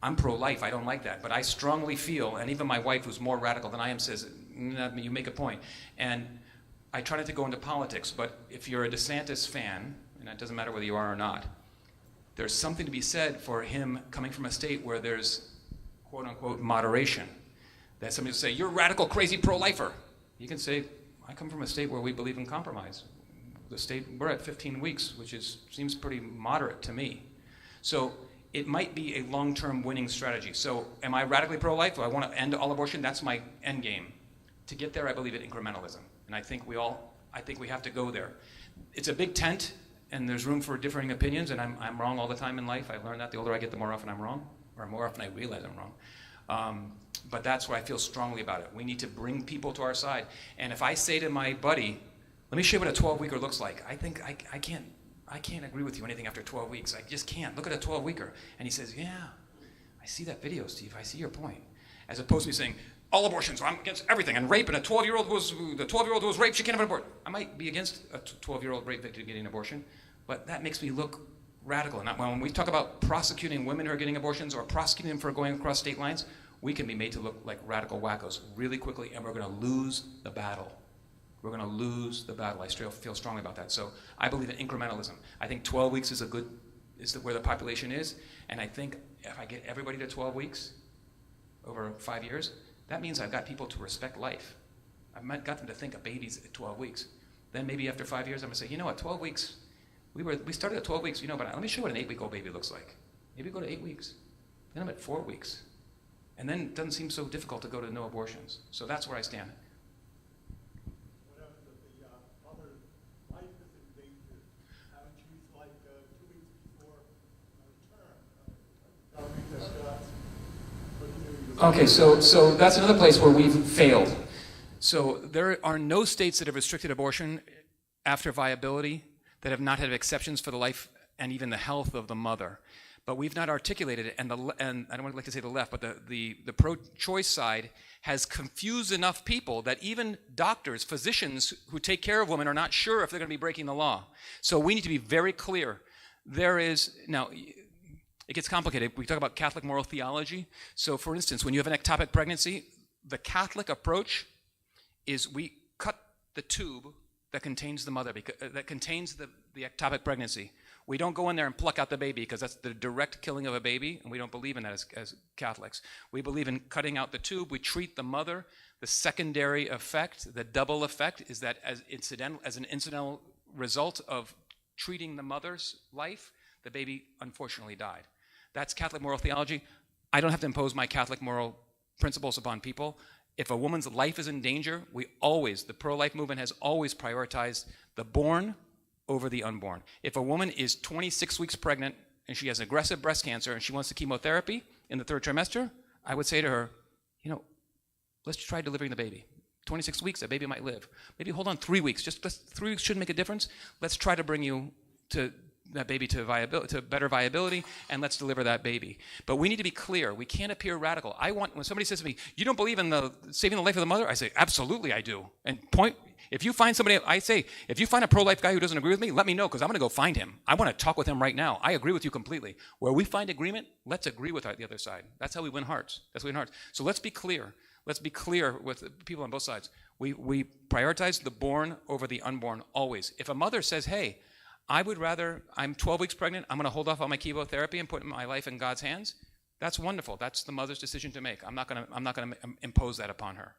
I'm pro-life. I don't like that. But I strongly feel, and even my wife, who's more radical than I am, says, you make a point. And I try not to go into politics, but if you're a DeSantis fan, and it doesn't matter whether you are or not, there's something to be said for him coming from a state where there's quote-unquote moderation. That somebody will say, "You're a radical, crazy pro-lifer." You can say, "I come from a state where we believe in compromise." The state, we're at 15 weeks, which seems pretty moderate to me. So it might be a long-term winning strategy. So am I radically pro-life? Do I want to end all abortion? That's my end game. To get there, I believe in incrementalism. And I think we have to go there. It's a big tent, and there's room for differing opinions, and I'm wrong all the time in life. I've learned that the older I get, the more often I'm wrong, or more often I realize I'm wrong. But that's where I feel strongly about it. We need to bring people to our side. And if I say to my buddy, let me show you what a 12-weeker looks like, I think I can't agree with you anything after 12 weeks. I just can't. Look at a 12-weeker. And he says, yeah, I see that video, Steve. I see your point. As opposed to me saying, all abortions, I'm against everything, and rape, and the 12-year-old who was raped, she can't have an abortion. I might be against a 12-year-old rape victim getting an abortion, but that makes me look radical. And when we talk about prosecuting women who are getting abortions or prosecuting them for going across state lines, we can be made to look like radical wackos really quickly, and we're going to lose the battle. We're going to lose the battle. I still feel strongly about that. So I believe in incrementalism. I think 12 weeks is where the population is, and I think if I get everybody to 12 weeks over 5 years, that means I've got people to respect life. I've got them to think of babies at 12 weeks. Then maybe after 5 years, I'm going to say, you know what, 12 weeks, we started at 12 weeks, but let me show you what an 8-week-old baby looks like. Maybe go to 8 weeks. Then I'm at 4 weeks. And then it doesn't seem so difficult to go to no abortions. So that's where I stand. What happens if the mother's life is in danger? Haven't you, 2 weeks before term? Tell me that, Okay, so that's another place where we've failed. So there are no states that have restricted abortion after viability that have not had exceptions for the life and even the health of the mother. But we've not articulated it, and I don't like to say the left, but the pro-choice side has confused enough people that even doctors, physicians who take care of women are not sure if they're going to be breaking the law. So we need to be very clear. Now, it gets complicated. We talk about Catholic moral theology. So for instance, when you have an ectopic pregnancy, the Catholic approach is we cut the tube that contains the mother, that contains the ectopic pregnancy. We don't go in there and pluck out the baby because that's the direct killing of a baby, and we don't believe in that as Catholics. We believe in cutting out the tube. We treat the mother. The secondary effect, the double effect, is that as an incidental result of treating the mother's life, the baby unfortunately died. That's Catholic moral theology. I don't have to impose my Catholic moral principles upon people. If a woman's life is in danger, the pro-life movement has always prioritized the born over the unborn. If a woman is 26 weeks pregnant and she has aggressive breast cancer and she wants the chemotherapy in the 3rd trimester, I would say to her, let's try delivering the baby. 26 weeks, that baby might live. Maybe hold on 3 weeks. 3 weeks shouldn't make a difference. Let's try to bring you that baby to better viability, and let's deliver that baby. But we need to be clear. We can't appear radical. When somebody says to me, you don't believe in saving the life of the mother? I say, absolutely I do. And if you find a pro-life guy who doesn't agree with me, let me know, because I'm going to go find him. I want to talk with him right now. I agree with you completely. Where we find agreement, let's agree with the other side. That's how we win hearts. So let's be clear. Let's be clear with people on both sides. We prioritize the born over the unborn always. If a mother says, hey, I'm 12 weeks pregnant, I'm going to hold off on my chemotherapy and put my life in God's hands, that's wonderful. That's the mother's decision to make. I'm not going to impose that upon her.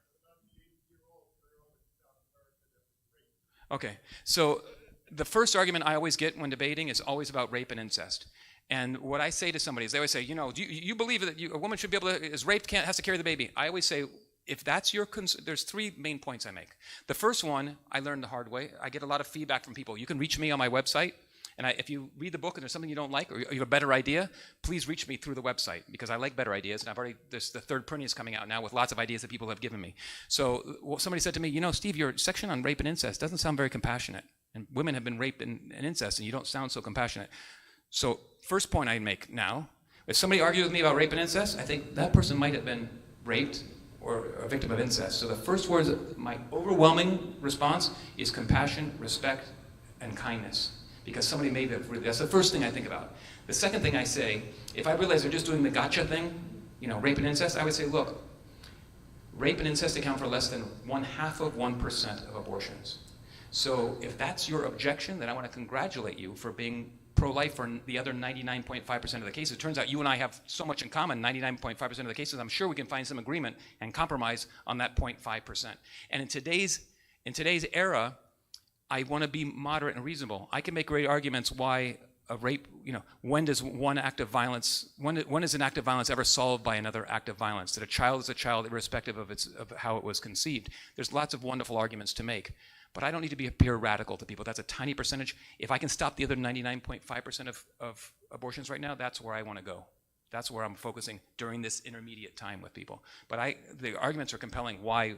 Okay, so the first argument I always get when debating is always about rape and incest. And what I say to somebody is, they always say, do you believe that a woman should be able to, is raped, has to carry the baby? I always say, if that's your concern, there's 3 main points I make. The first one, I learned the hard way. I get a lot of feedback from people. You can reach me on my website, and if you read the book and there's something you don't like or you have a better idea, please reach me through the website, because I like better ideas, and the 3rd printing is coming out now with lots of ideas that people have given me. So somebody said to me, Steve, your section on rape and incest doesn't sound very compassionate, and women have been raped and incest, and you don't sound so compassionate. So first point I make now, if somebody argues with me about rape and incest, I think that person might have been raped or a victim of incest. So the first words, my overwhelming response is compassion, respect, and kindness. Because somebody made that's the first thing I think about. The second thing I say, if I realize they're just doing the gotcha thing, rape and incest, I would say, look, rape and incest account for less than 0.5% of abortions. So if that's your objection, then I want to congratulate you for being pro-life for the other 99.5% of the cases. It turns out you and I have so much in common, 99.5% of the cases. I'm sure we can find some agreement and compromise on that 0.5%. And in today's era, I want to be moderate and reasonable. I can make great arguments why a rape, when does one act of violence, when is an act of violence ever solved by another act of violence? That a child is a child irrespective of how it was conceived. There's lots of wonderful arguments to make. But I don't need to be a pure radical to people. That's a tiny percentage. If I can stop the other 99.5% of abortions right now, that's where I want to go. That's where I'm focusing during this intermediate time with people. But the arguments are compelling. Why?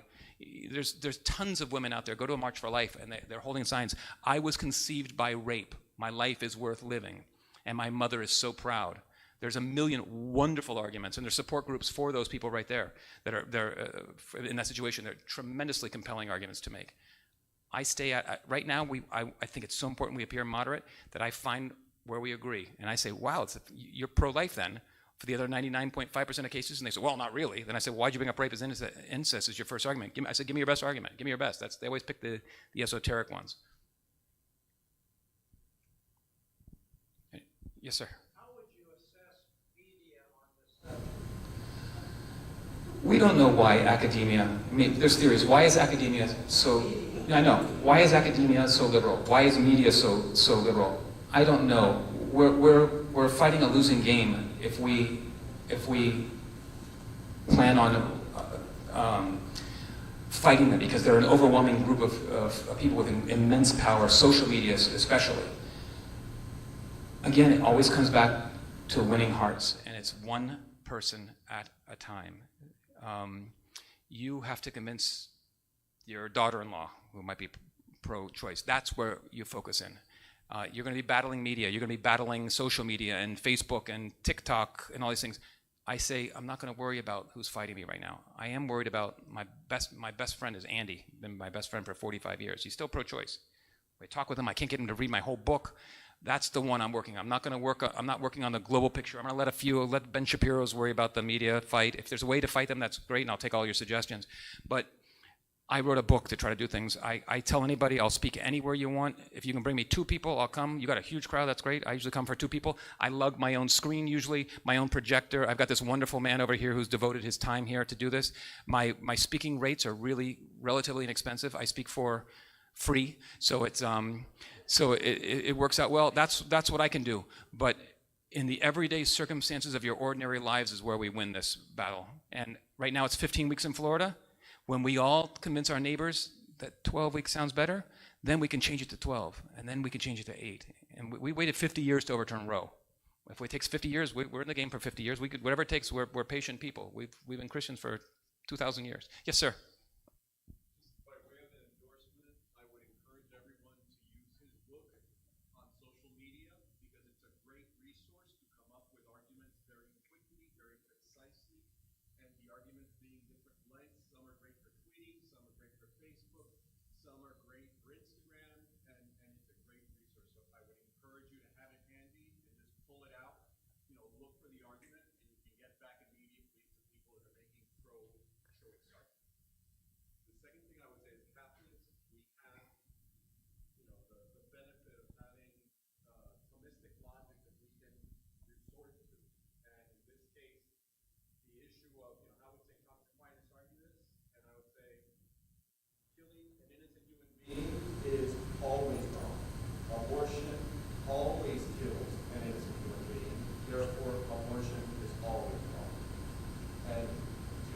There's tons of women out there. Go to a March for Life, and they're holding signs. I was conceived by rape. My life is worth living, and my mother is so proud. There's a million wonderful arguments, and there's support groups for those people right there that are in that situation. They're tremendously compelling arguments to make. I stay at right now. I think it's so important we appear moderate that I find where we agree, and I say, "Wow, you're pro-life then." For the other 99.5% of cases, and they say, "Well, not really." Then I said, "Why'd you bring up rape as incest as your first argument?" I said, "Give me your best argument. Give me your best." They always pick the esoteric ones. Yes, sir. How would you assess media on this subject? We don't know why academia. I mean, there's theories. Why is academia so? I know. Why is academia so liberal? Why is media so liberal? I don't know. We're fighting a losing game if we plan on fighting them, because they're an overwhelming group of people with immense power, social media especially. Again, it always comes back to winning hearts, and it's one person at a time. You have to convince your daughter-in-law, who might be pro-choice. That's where you focus in. You're going to be battling media. You're going to be battling social media and Facebook and TikTok and all these things. I say I'm not going to worry about who's fighting me right now. I am worried about my best friend is Andy. Been my best friend for 45 years. He's still pro-choice. I talk with him. I can't get him to read my whole book. That's the one I'm working on. I'm not working on the global picture. I'm going to let Ben Shapiro's worry about the media fight. If there's a way to fight them, that's great, and I'll take all your suggestions. But I wrote a book to try to do things. I tell anybody, I'll speak anywhere you want. If you can bring me 2 people, I'll come. You got a huge crowd, that's great. I usually come for 2 people. I lug my own screen usually, my own projector. I've got this wonderful man over here who's devoted his time here to do this. My speaking rates are really relatively inexpensive. I speak for free, so it works out well. That's what I can do. But in the everyday circumstances of your ordinary lives is where we win this battle. And right now it's 15 weeks in Florida. When we all convince our neighbors that 12 weeks sounds better, then we can change it to 12, and then we can change it to 8. And we waited 50 years to overturn Roe. If it takes 50 years, we're in the game for 50 years. Whatever it takes, we're patient people. We've been Christians for 2,000 years. Yes, sir. By way of an endorsement, I would encourage everyone to use his book on social media, because it's a great resource to come up with arguments very quickly, very precisely, and the arguments being different lengths. Some are great for tweeting, some are great for Facebook, some are great for Instagram, and it's a great resource. So I would encourage you to have it handy and just pull it out, look for the argument, and you can get back immediately to people that are making pro-choice arguments. The second thing I would say is Catholics, we have, the benefit of having Thomistic logic that we can resort to. And in this case, the issue of, how would St. Thomas Aquinas argue this? And I would say, killing an innocent human being is always wrong. Abortion always kills an innocent human being. Therefore, abortion is always wrong. And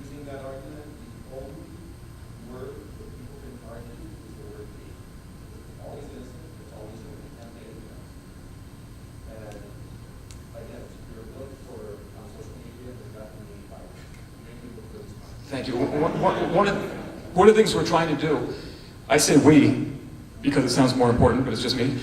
using that argument, the only word that people can argue is the word be. It's always innocent, it's always human, it can't be anything else. And again, if you're looking for on social media, there's definitely make people feel smart. Thank you. One of the things we're trying to do, I say we, because it sounds more important, but it's just me.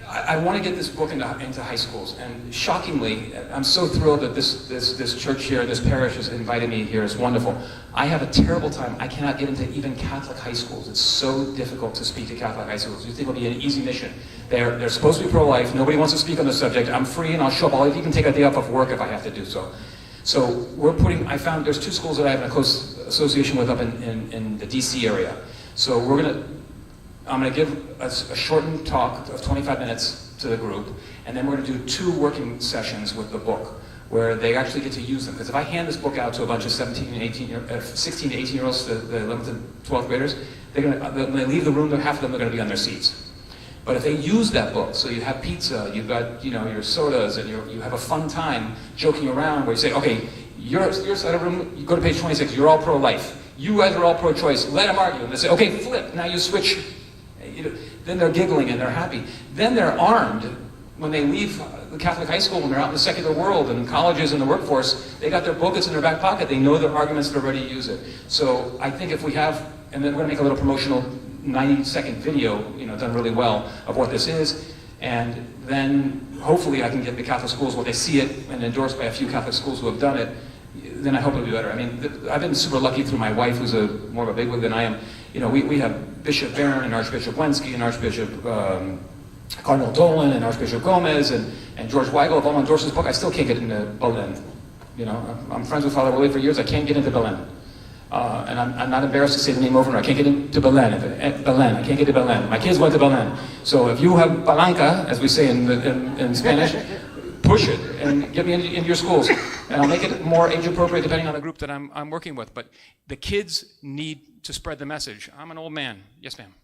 I want to get this book into high schools, and shockingly, I'm so thrilled that this church here, this parish has invited me here. It's wonderful. I have a terrible time. I cannot get into even Catholic high schools. It's so difficult to speak to Catholic high schools. You think it'll be an easy mission. They're supposed to be pro-life. Nobody wants to speak on the subject. I'm free and I'll show up. I'll even take a day off of work if I have to do so. So I found there's 2 schools that I have a close association with up in the DC area. So I'm going to give a shortened talk of 25 minutes to the group, and then we're going to do 2 working sessions with the book where they actually get to use them. Because if I hand this book out to a bunch of 16 to 18-year-olds, the 11th and 12th graders, when they leave the room, half of them are going to be on their seats. But if they use that book, so you have pizza, you've got your sodas, and you have a fun time joking around where you say, okay, your side of the room, you go to page 26, you're all pro-life. You guys are all pro-choice. Let them argue. And they say, okay, flip. Now you switch. Then they're giggling and they're happy. Then they're armed when they leave the Catholic high school when they're out in the secular world and colleges and the workforce, they got their booklets in their back pocket. They know their arguments, they're ready to use it. So I think if we have, and then we're going to make a little promotional 90-second video, done really well of what this is, and then hopefully I can get the Catholic schools where they see it and endorsed by a few Catholic schools who have done it. Then I hope it'll be better. I mean, I've been super lucky through my wife, who's more of a bigwig than I am. We have Bishop Barron and Archbishop Wensky and Archbishop Cardinal Dolan and Archbishop Gomez and George Weigel have all endorsed this book. I still can't get into Berlin. I'm friends with Father Willie for years. I can't get into Berlin. And I'm not embarrassed to say the name over and over. I can't get into Berlin. I can't get to Berlin. My kids went to Berlin. So if you have palanca, as we say in Spanish, push it and get me into your schools. And I'll make it more age appropriate depending on the group that I'm working with. But the kids need to spread the message. I'm an old man. Yes, ma'am.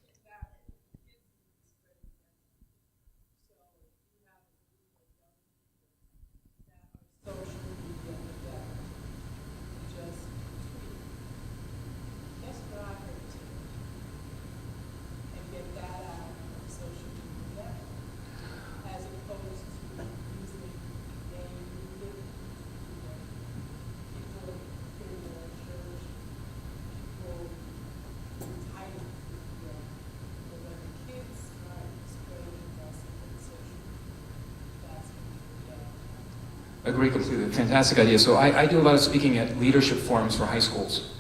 Agree completely. Fantastic idea. So I do a lot of speaking at leadership forums for high schools.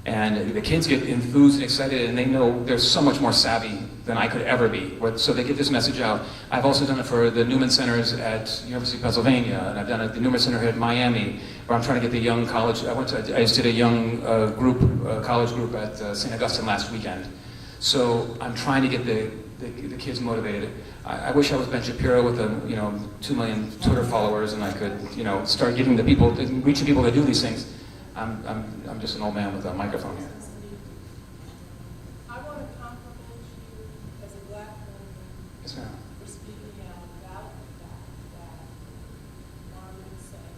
And the kids get enthused and excited, and they know they're so much more savvy than I could ever be. So they get this message out. I've also done it for the Newman Centers at University of Pennsylvania, and I've done it at the Newman Center here at Miami, where I'm trying to get the young college. I just did a young college group at St. Augustine last weekend. So I'm trying to get the kids motivated. I wish I was Ben Shapiro with 2 million Twitter followers, and I could start getting the people, reaching people to do these things. I'm just an old man with a microphone here. I want to compliment you as a black woman Yes, ma'am. for speaking out about the fact that Marvin said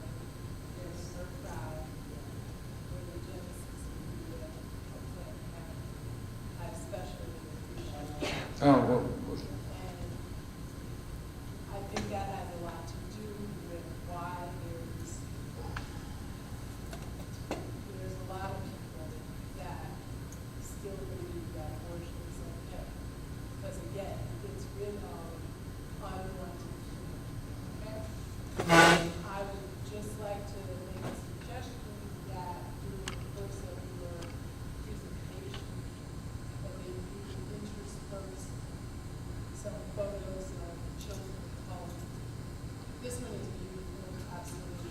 they're so proud for the genesis of Planned Parenthood. I especially appreciate that. Oh, well, And I think that has a lot to do with why there's a lot of people that still believe that abortion is okay. Because again, it gets rid of unwanted children. Okay? And I would just like to make a suggestion that during the course of your presentation, that maybe you can intersperse some photos of children of color. This one is beautiful, absolutely.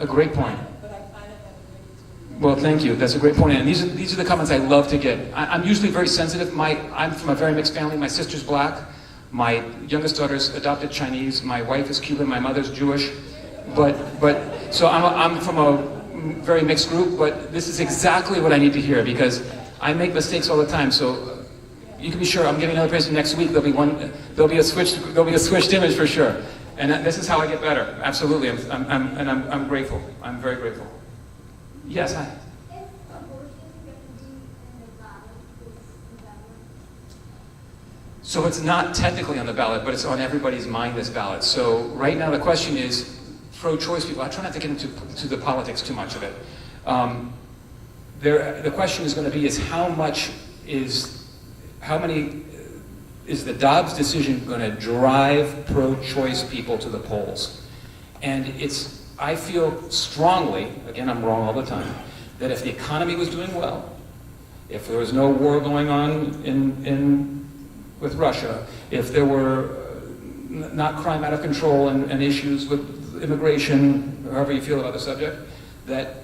a great point. But I kind of have a negative. Well, thank you. That's a great point. And these are the comments I love to get. I'm usually very sensitive. I'm from a very mixed family. My sister's black. My youngest daughter's adopted Chinese. My wife is Cuban. My mother's Jewish. So I'm from a very mixed group. But this is exactly what I need to hear because I make mistakes all the time. So you can be sure I'm giving another presentation next week. There'll be a switched image for sure. And this is how I get better. Absolutely. I'm grateful. I'm very grateful. Yes, hi. So it's not technically on the ballot, but it's on everybody's mind, this ballot. So right now the question is, pro-choice people, I try not to get into the politics too much of it. The question is going to be is how many is the Dobbs decision going to drive pro-choice people to the polls? And I feel strongly, again I'm wrong all the time, that if the economy was doing well, if there was no war going on with Russia, if there were not crime out of control and issues with immigration, however you feel about the subject, that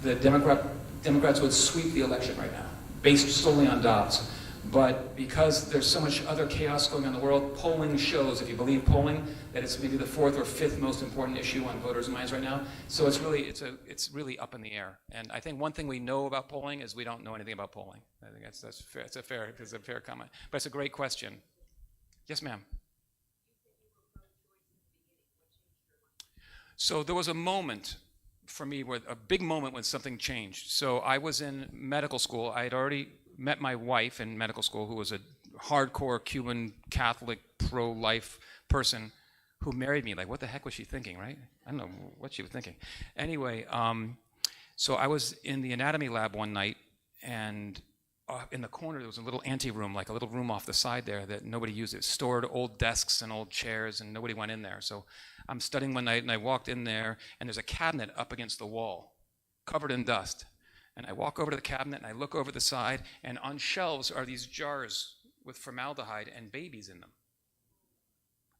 the Democrats would sweep the election right now, based solely on Dobbs. But because there's so much other chaos going on in the world, polling shows, if you believe polling, that it's maybe the 4th or 5th most important issue on voters' minds right now. So it's really up in the air. And I think one thing we know about polling is we don't know anything about polling. I think that's fair. It's a fair comment. But it's a great question. Yes, ma'am. So there was a moment for me, a big moment when something changed. So I was in medical school. I had already met my wife in medical school, who was a hardcore Cuban Catholic pro-life person who married me. Like, what the heck was she thinking, right? I don't know what she was thinking. Anyway, so I was in the anatomy lab one night, and in the corner there was a little ante-room, like a little room off the side there that nobody used. It stored old desks and old chairs, and nobody went in there. So I'm studying one night, and I walked in there, and there's a cabinet up against the wall, covered in dust. And I walk over to the cabinet, and I look over the side, and on shelves are these jars with formaldehyde and babies in them.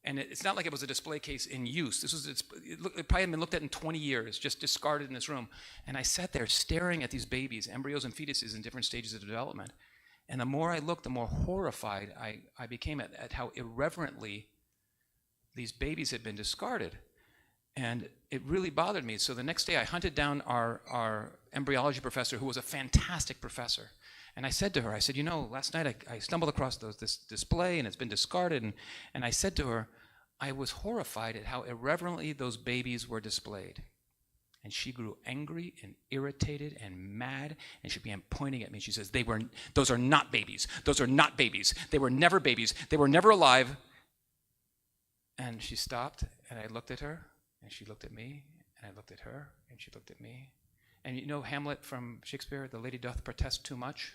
And it's not like it was a display case in use. It probably hadn't been looked at in 20 years, just discarded in this room. And I sat there staring at these babies, embryos and fetuses in different stages of development. And the more I looked, the more horrified I became at how irreverently these babies had been discarded. And it really bothered me. So the next day I hunted down our embryology professor, who was a fantastic professor. And I said to her, I said, you know, last night I stumbled across this display, and it's been discarded. And I said to her, I was horrified at how irreverently those babies were displayed. And she grew angry and irritated and mad, and she began pointing at me. She says, those are not babies. Those are not babies. They were never babies. They were never alive. And she stopped, and I looked at her, and she looked at me, and I looked at her, and she looked at me. And you know Hamlet from Shakespeare, the lady doth protest too much?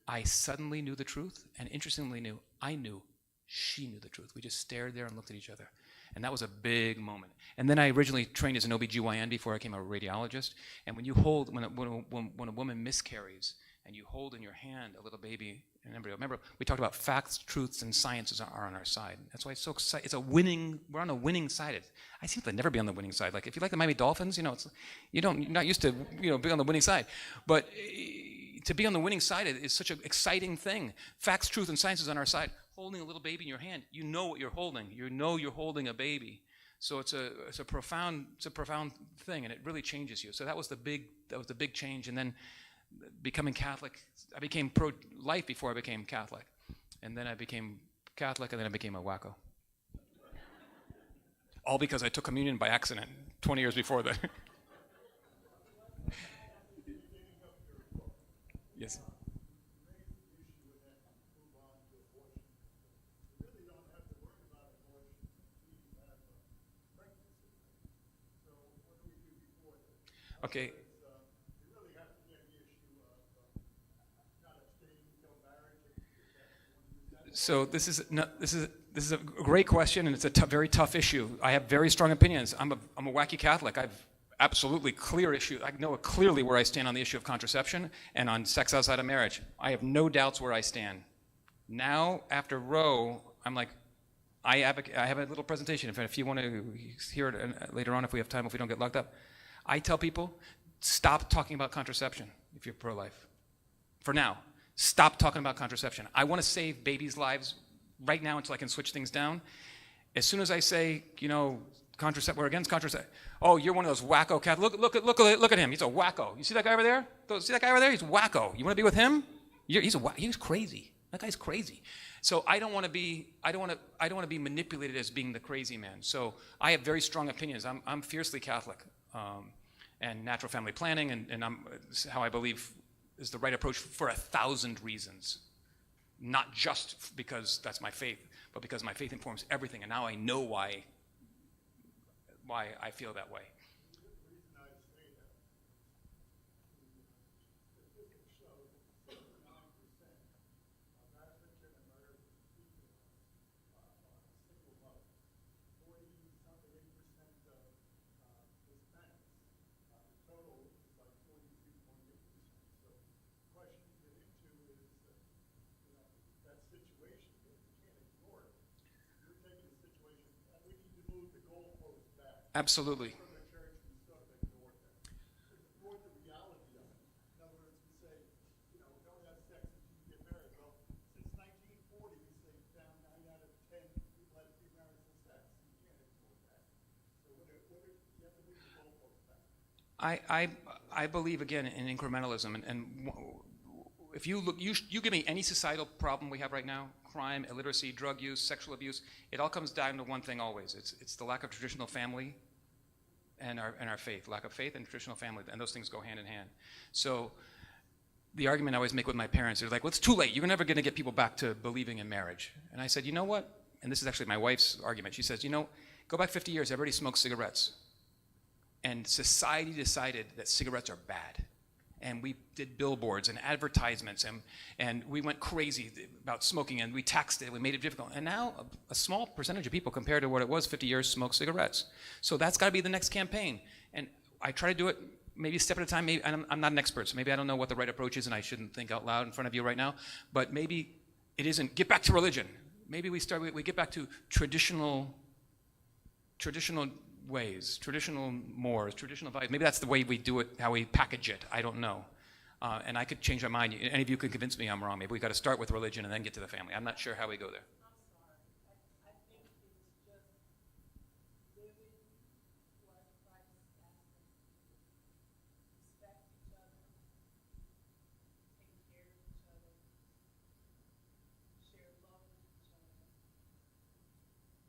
I suddenly knew the truth, and interestingly I knew she knew the truth. We just stared there and looked at each other. And that was a big moment. And then I originally trained as an OBGYN before I became a radiologist. And when you hold, when a woman miscarries, and you hold in your hand a little baby, an embryo. Remember, we talked about facts, truths, and sciences are on our side. That's why it's so exciting. It's a winning, we're on a winning side. I seem to never be on the winning side. Like, if you like the Miami Dolphins, you're not used to, being on the winning side. But to be on the winning side is such an exciting thing. Facts, truth, and science is on our side. Holding a little baby in your hand, you know what you're holding. You know you're holding a baby. So it's a profound thing, and it really changes you. So that was the big change. And then becoming Catholic, I became pro-life before I became Catholic. And then I became Catholic, and then I became a wacko. All because I took communion by accident 20 years before that. Yes. Okay. So this is a great question, and it's a very tough issue. I have very strong opinions. I'm a wacky Catholic. I've absolutely clear issue. I know clearly where I stand on the issue of contraception and on sex outside of marriage. I have no doubts where I stand. Now, after Roe, I'm like, I have a little presentation. If you want to hear it later on, if we have time, if we don't get locked up, I tell people, stop talking about contraception if you're pro-life. For now, stop talking about contraception. I want to save babies' lives right now until I can switch things down. As soon as I say, we're against contraception. Oh, you're one of those wacko cats. Look at him. He's a wacko. You see that guy over there? See that guy over there? He's wacko. You want to be with him? He's crazy. That guy's crazy. So I don't want to be manipulated as being the crazy man. So I have very strong opinions. I'm fiercely Catholic, and natural family planning, and how I believe is the right approach for 1,000 reasons. Not just because that's my faith, but because my faith informs everything, and now I know why I feel that way. Absolutely. I believe again in incrementalism, and if you look, you give me any societal problem we have right now, crime, illiteracy, drug use, sexual abuse, it all comes down to one thing always. It's the lack of traditional family and our faith. Lack of faith and traditional family, and those things go hand in hand. So the argument I always make with my parents, they're like, well, it's too late. You're never going to get people back to believing in marriage. And I said, you know what? and this is actually my wife's argument. She says, go back 50 years, everybody smoked cigarettes. And society decided that cigarettes are bad. And we did billboards and advertisements, and we went crazy about smoking, and we taxed it, we made it difficult. And now a small percentage of people, compared to what it was 50 years, smoke cigarettes. So that's got to be the next campaign. And I try to do it maybe a step at a time. Maybe I'm not an expert, so maybe I don't know what the right approach is, and I shouldn't think out loud in front of you right now. But maybe it isn't get back to religion. Maybe we get back to traditional ways, traditional mores, traditional values. Maybe that's the way we do it, how we package it. I don't know. And I could change my mind. Any of you could convince me I'm wrong. Maybe we've got to start with religion and then get to the family. I'm not sure how we go there. I think it's just living what Christ asked us to do. Respect each other, take care of each other, share love with each other,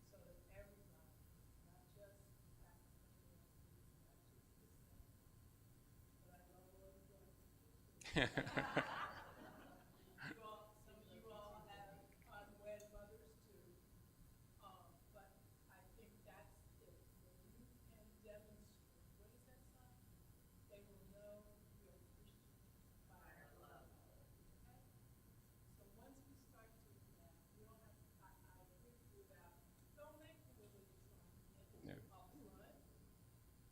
so that everybody, not just African Americans, not just Hispanic, but I love all the black people. Some of you all have unwed mothers too. But I think that's it. When you can demonstrate, what is that sign? They will know you're a Christian by your love. Okay? So once we start doing that, we don't have to, I agree with that. Don't make the religious argument up front.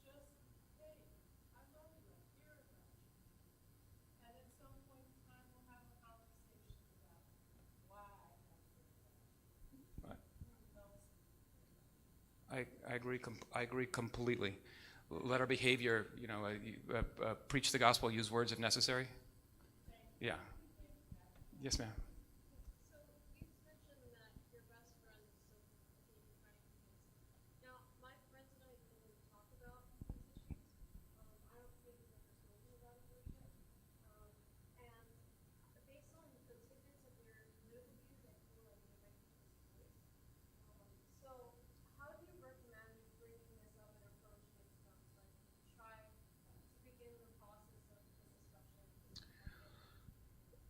Just, hey, I love you, I care about you. And at some point in time, we'll have a conversation about why I care about you. Right. Who else do you care about? I agree. I agree completely. Let our behavior, preach the gospel, use words if necessary. Yeah. Yes, ma'am. So you mentioned that your best friend is so completely Now, my friends and I don't really talk about these issues. I don't think we've ever spoken about abortion. And based on the tidbits of your interviews, I feel like it might be his voice. So how do you recommend bringing this up and approaching it from try to begin the process of this discussion?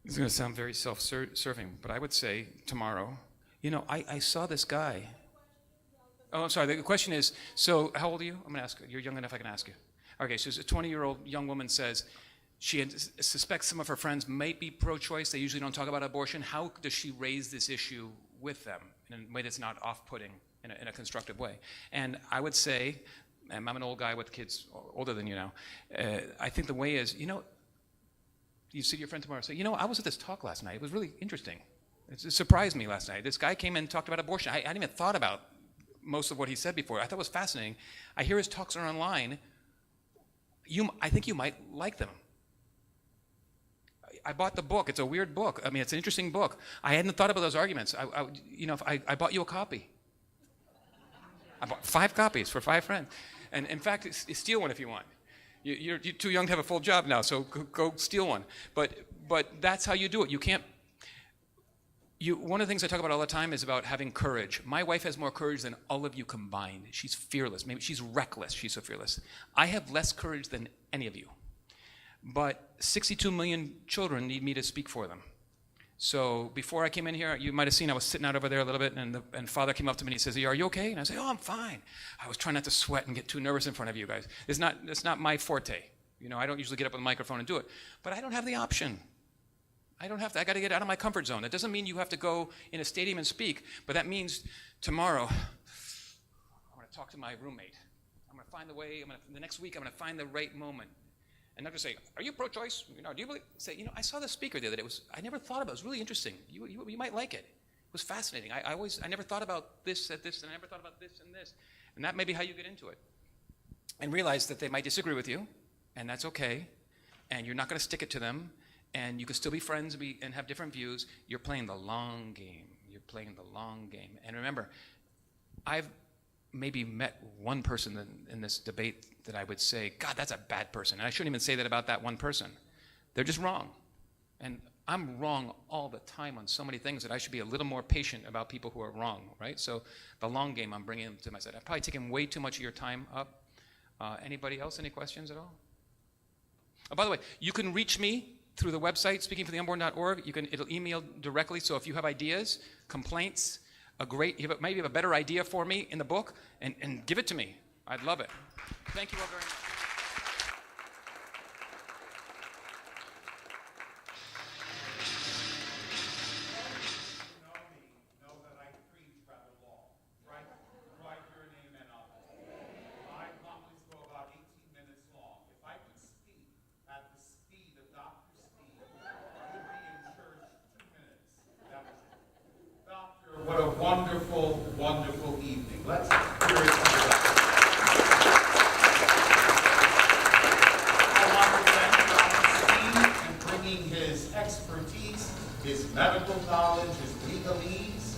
This is going to sound very self-serving, but I would say tomorrow, I saw this guy. Oh, I'm sorry. The question is, so how old are you? I'm going to ask you. You're young enough I can ask you. Okay, so a 20-year-old young woman says she suspects some of her friends might be pro-choice. They usually don't talk about abortion. How does she raise this issue with them in a way that's not off-putting, in a constructive way? And I would say, and I'm an old guy with kids older than you now, I think the way is, you see your friend tomorrow and say, I was at this talk last night. It was really interesting. It surprised me last night. This guy came in and talked about abortion. I hadn't even thought about most of what he said before. I thought it was fascinating. I hear his talks are online. I think you might like them. I bought the book. It's a weird book. I mean, it's an interesting book. I hadn't thought about those arguments. I bought you a copy. I bought 5 copies for 5 friends. And in fact, steal one if you want. You're too young to have a full job now, so go steal one. But that's how you do it. You can't. One of the things I talk about all the time is about having courage. My wife has more courage than all of you combined. She's fearless. Maybe she's reckless. She's so fearless. I have less courage than any of you. But 62 million children need me to speak for them. So before I came in here, you might have seen I was sitting out over there a little bit, and Father came up to me and he says, "Are you okay?" And I say, "Oh, I'm fine." I was trying not to sweat and get too nervous in front of you guys. It's not my forte. I don't usually get up with a microphone and do it. But I don't have the option. I don't have to. I got to get out of my comfort zone. That doesn't mean you have to go in a stadium and speak, but that means tomorrow I'm going to talk to my roommate. I'm going to find the way. The next week I'm going to find the right moment. And not just say, "Are you pro-choice? Do you believe?" Say, I saw the speaker the other day. I never thought about it. It was really interesting. You might like it. It was fascinating. I never thought about this at this, and I never thought about this and this. And that may be how you get into it. And realize that they might disagree with you, and that's okay. And you're not going to stick it to them. And you can still be friends and have different views. You're playing the long game. You're playing the long game. And remember, I've maybe met one person in this debate that I would say, "God, that's a bad person." And I shouldn't even say that about that one person. They're just wrong. And I'm wrong all the time on so many things that I should be a little more patient about people who are wrong, right? So the long game, I'm bringing them to my side. I've probably taken way too much of your time up. Anybody else? Any questions at all? Oh, by the way, you can reach me through the website, speakingfortheunborn.org. It'll email directly. So if you have ideas, complaints, maybe have a better idea for me in the book, and give it to me. I'd love it. Thank you all very much. Know that I preach rather long. Write your name and others. My comments go about 18 minutes long. If I could speak at the speed of Dr. Steve, you'd be in church 2 minutes. That was it. Doctor, what a wonderful, wonderful evening. Let's hear it for the doctor. I want to thank Dr. Steve in bringing his expertise, his medical knowledge, his legalese.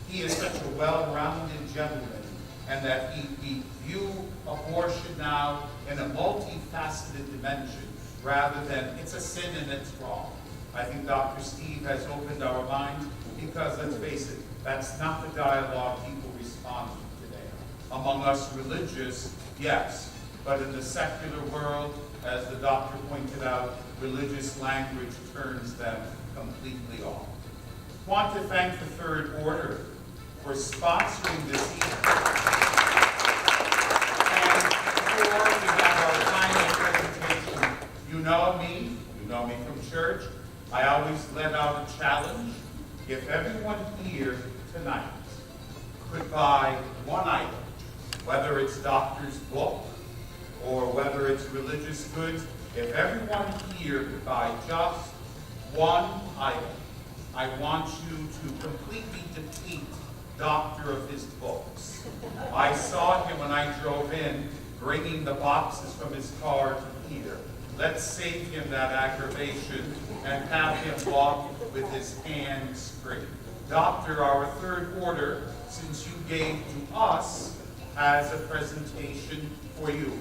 He is such a well-rounded gentleman, and that we view abortion now in a multifaceted dimension rather than it's a sin and it's wrong. I think Dr. Steve has opened our minds because, let's face it, that's not the dialogue people respond to today. Among us religious, yes, but in the secular world, as the doctor pointed out, religious language turns them completely off. I want to thank the Third Order for sponsoring this evening. And before we have our final presentation, you know me from church, I always let out a challenge. If everyone here tonight could buy one item, whether it's doctor's book or whether it's religious goods, if everyone here could buy just one item, I want you to completely defeat Doctor of his books. I saw him when I drove in, bringing the boxes from his car to here. Let's save him that aggravation and have him walk with his hands free. Doctor, our Third Order, since you gave to us, has a presentation for you.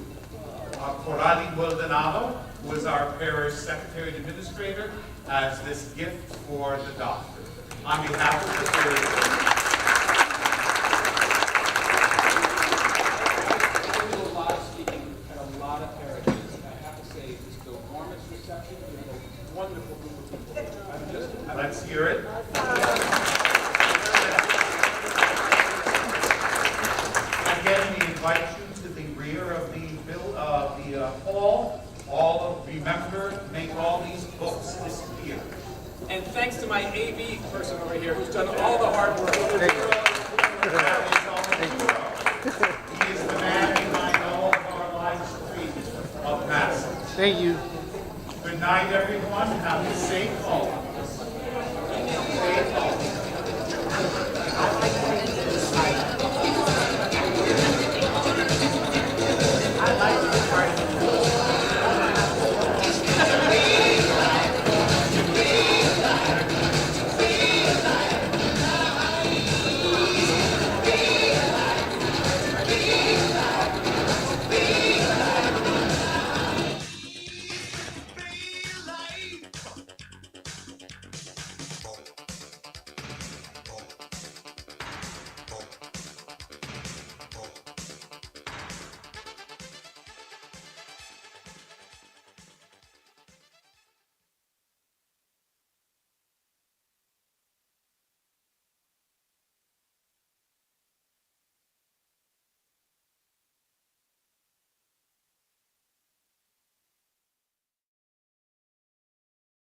Corali Maldonado, who is our parish secretary and administrator, has this gift for the doctor. On behalf of the Third Order. I do a lot of speaking at a lot of parishes, and I have to say, it's the warmest reception. You have a wonderful group of people. Let's hear it. Again, we invite you to the rear of the hall. Remember, make all these books disappear. And thanks to my AV person over here, who's done all the hard work. He is the man behind all of our live streams of Mass. Thank you. Good night, everyone. Have a safe home. Safe home.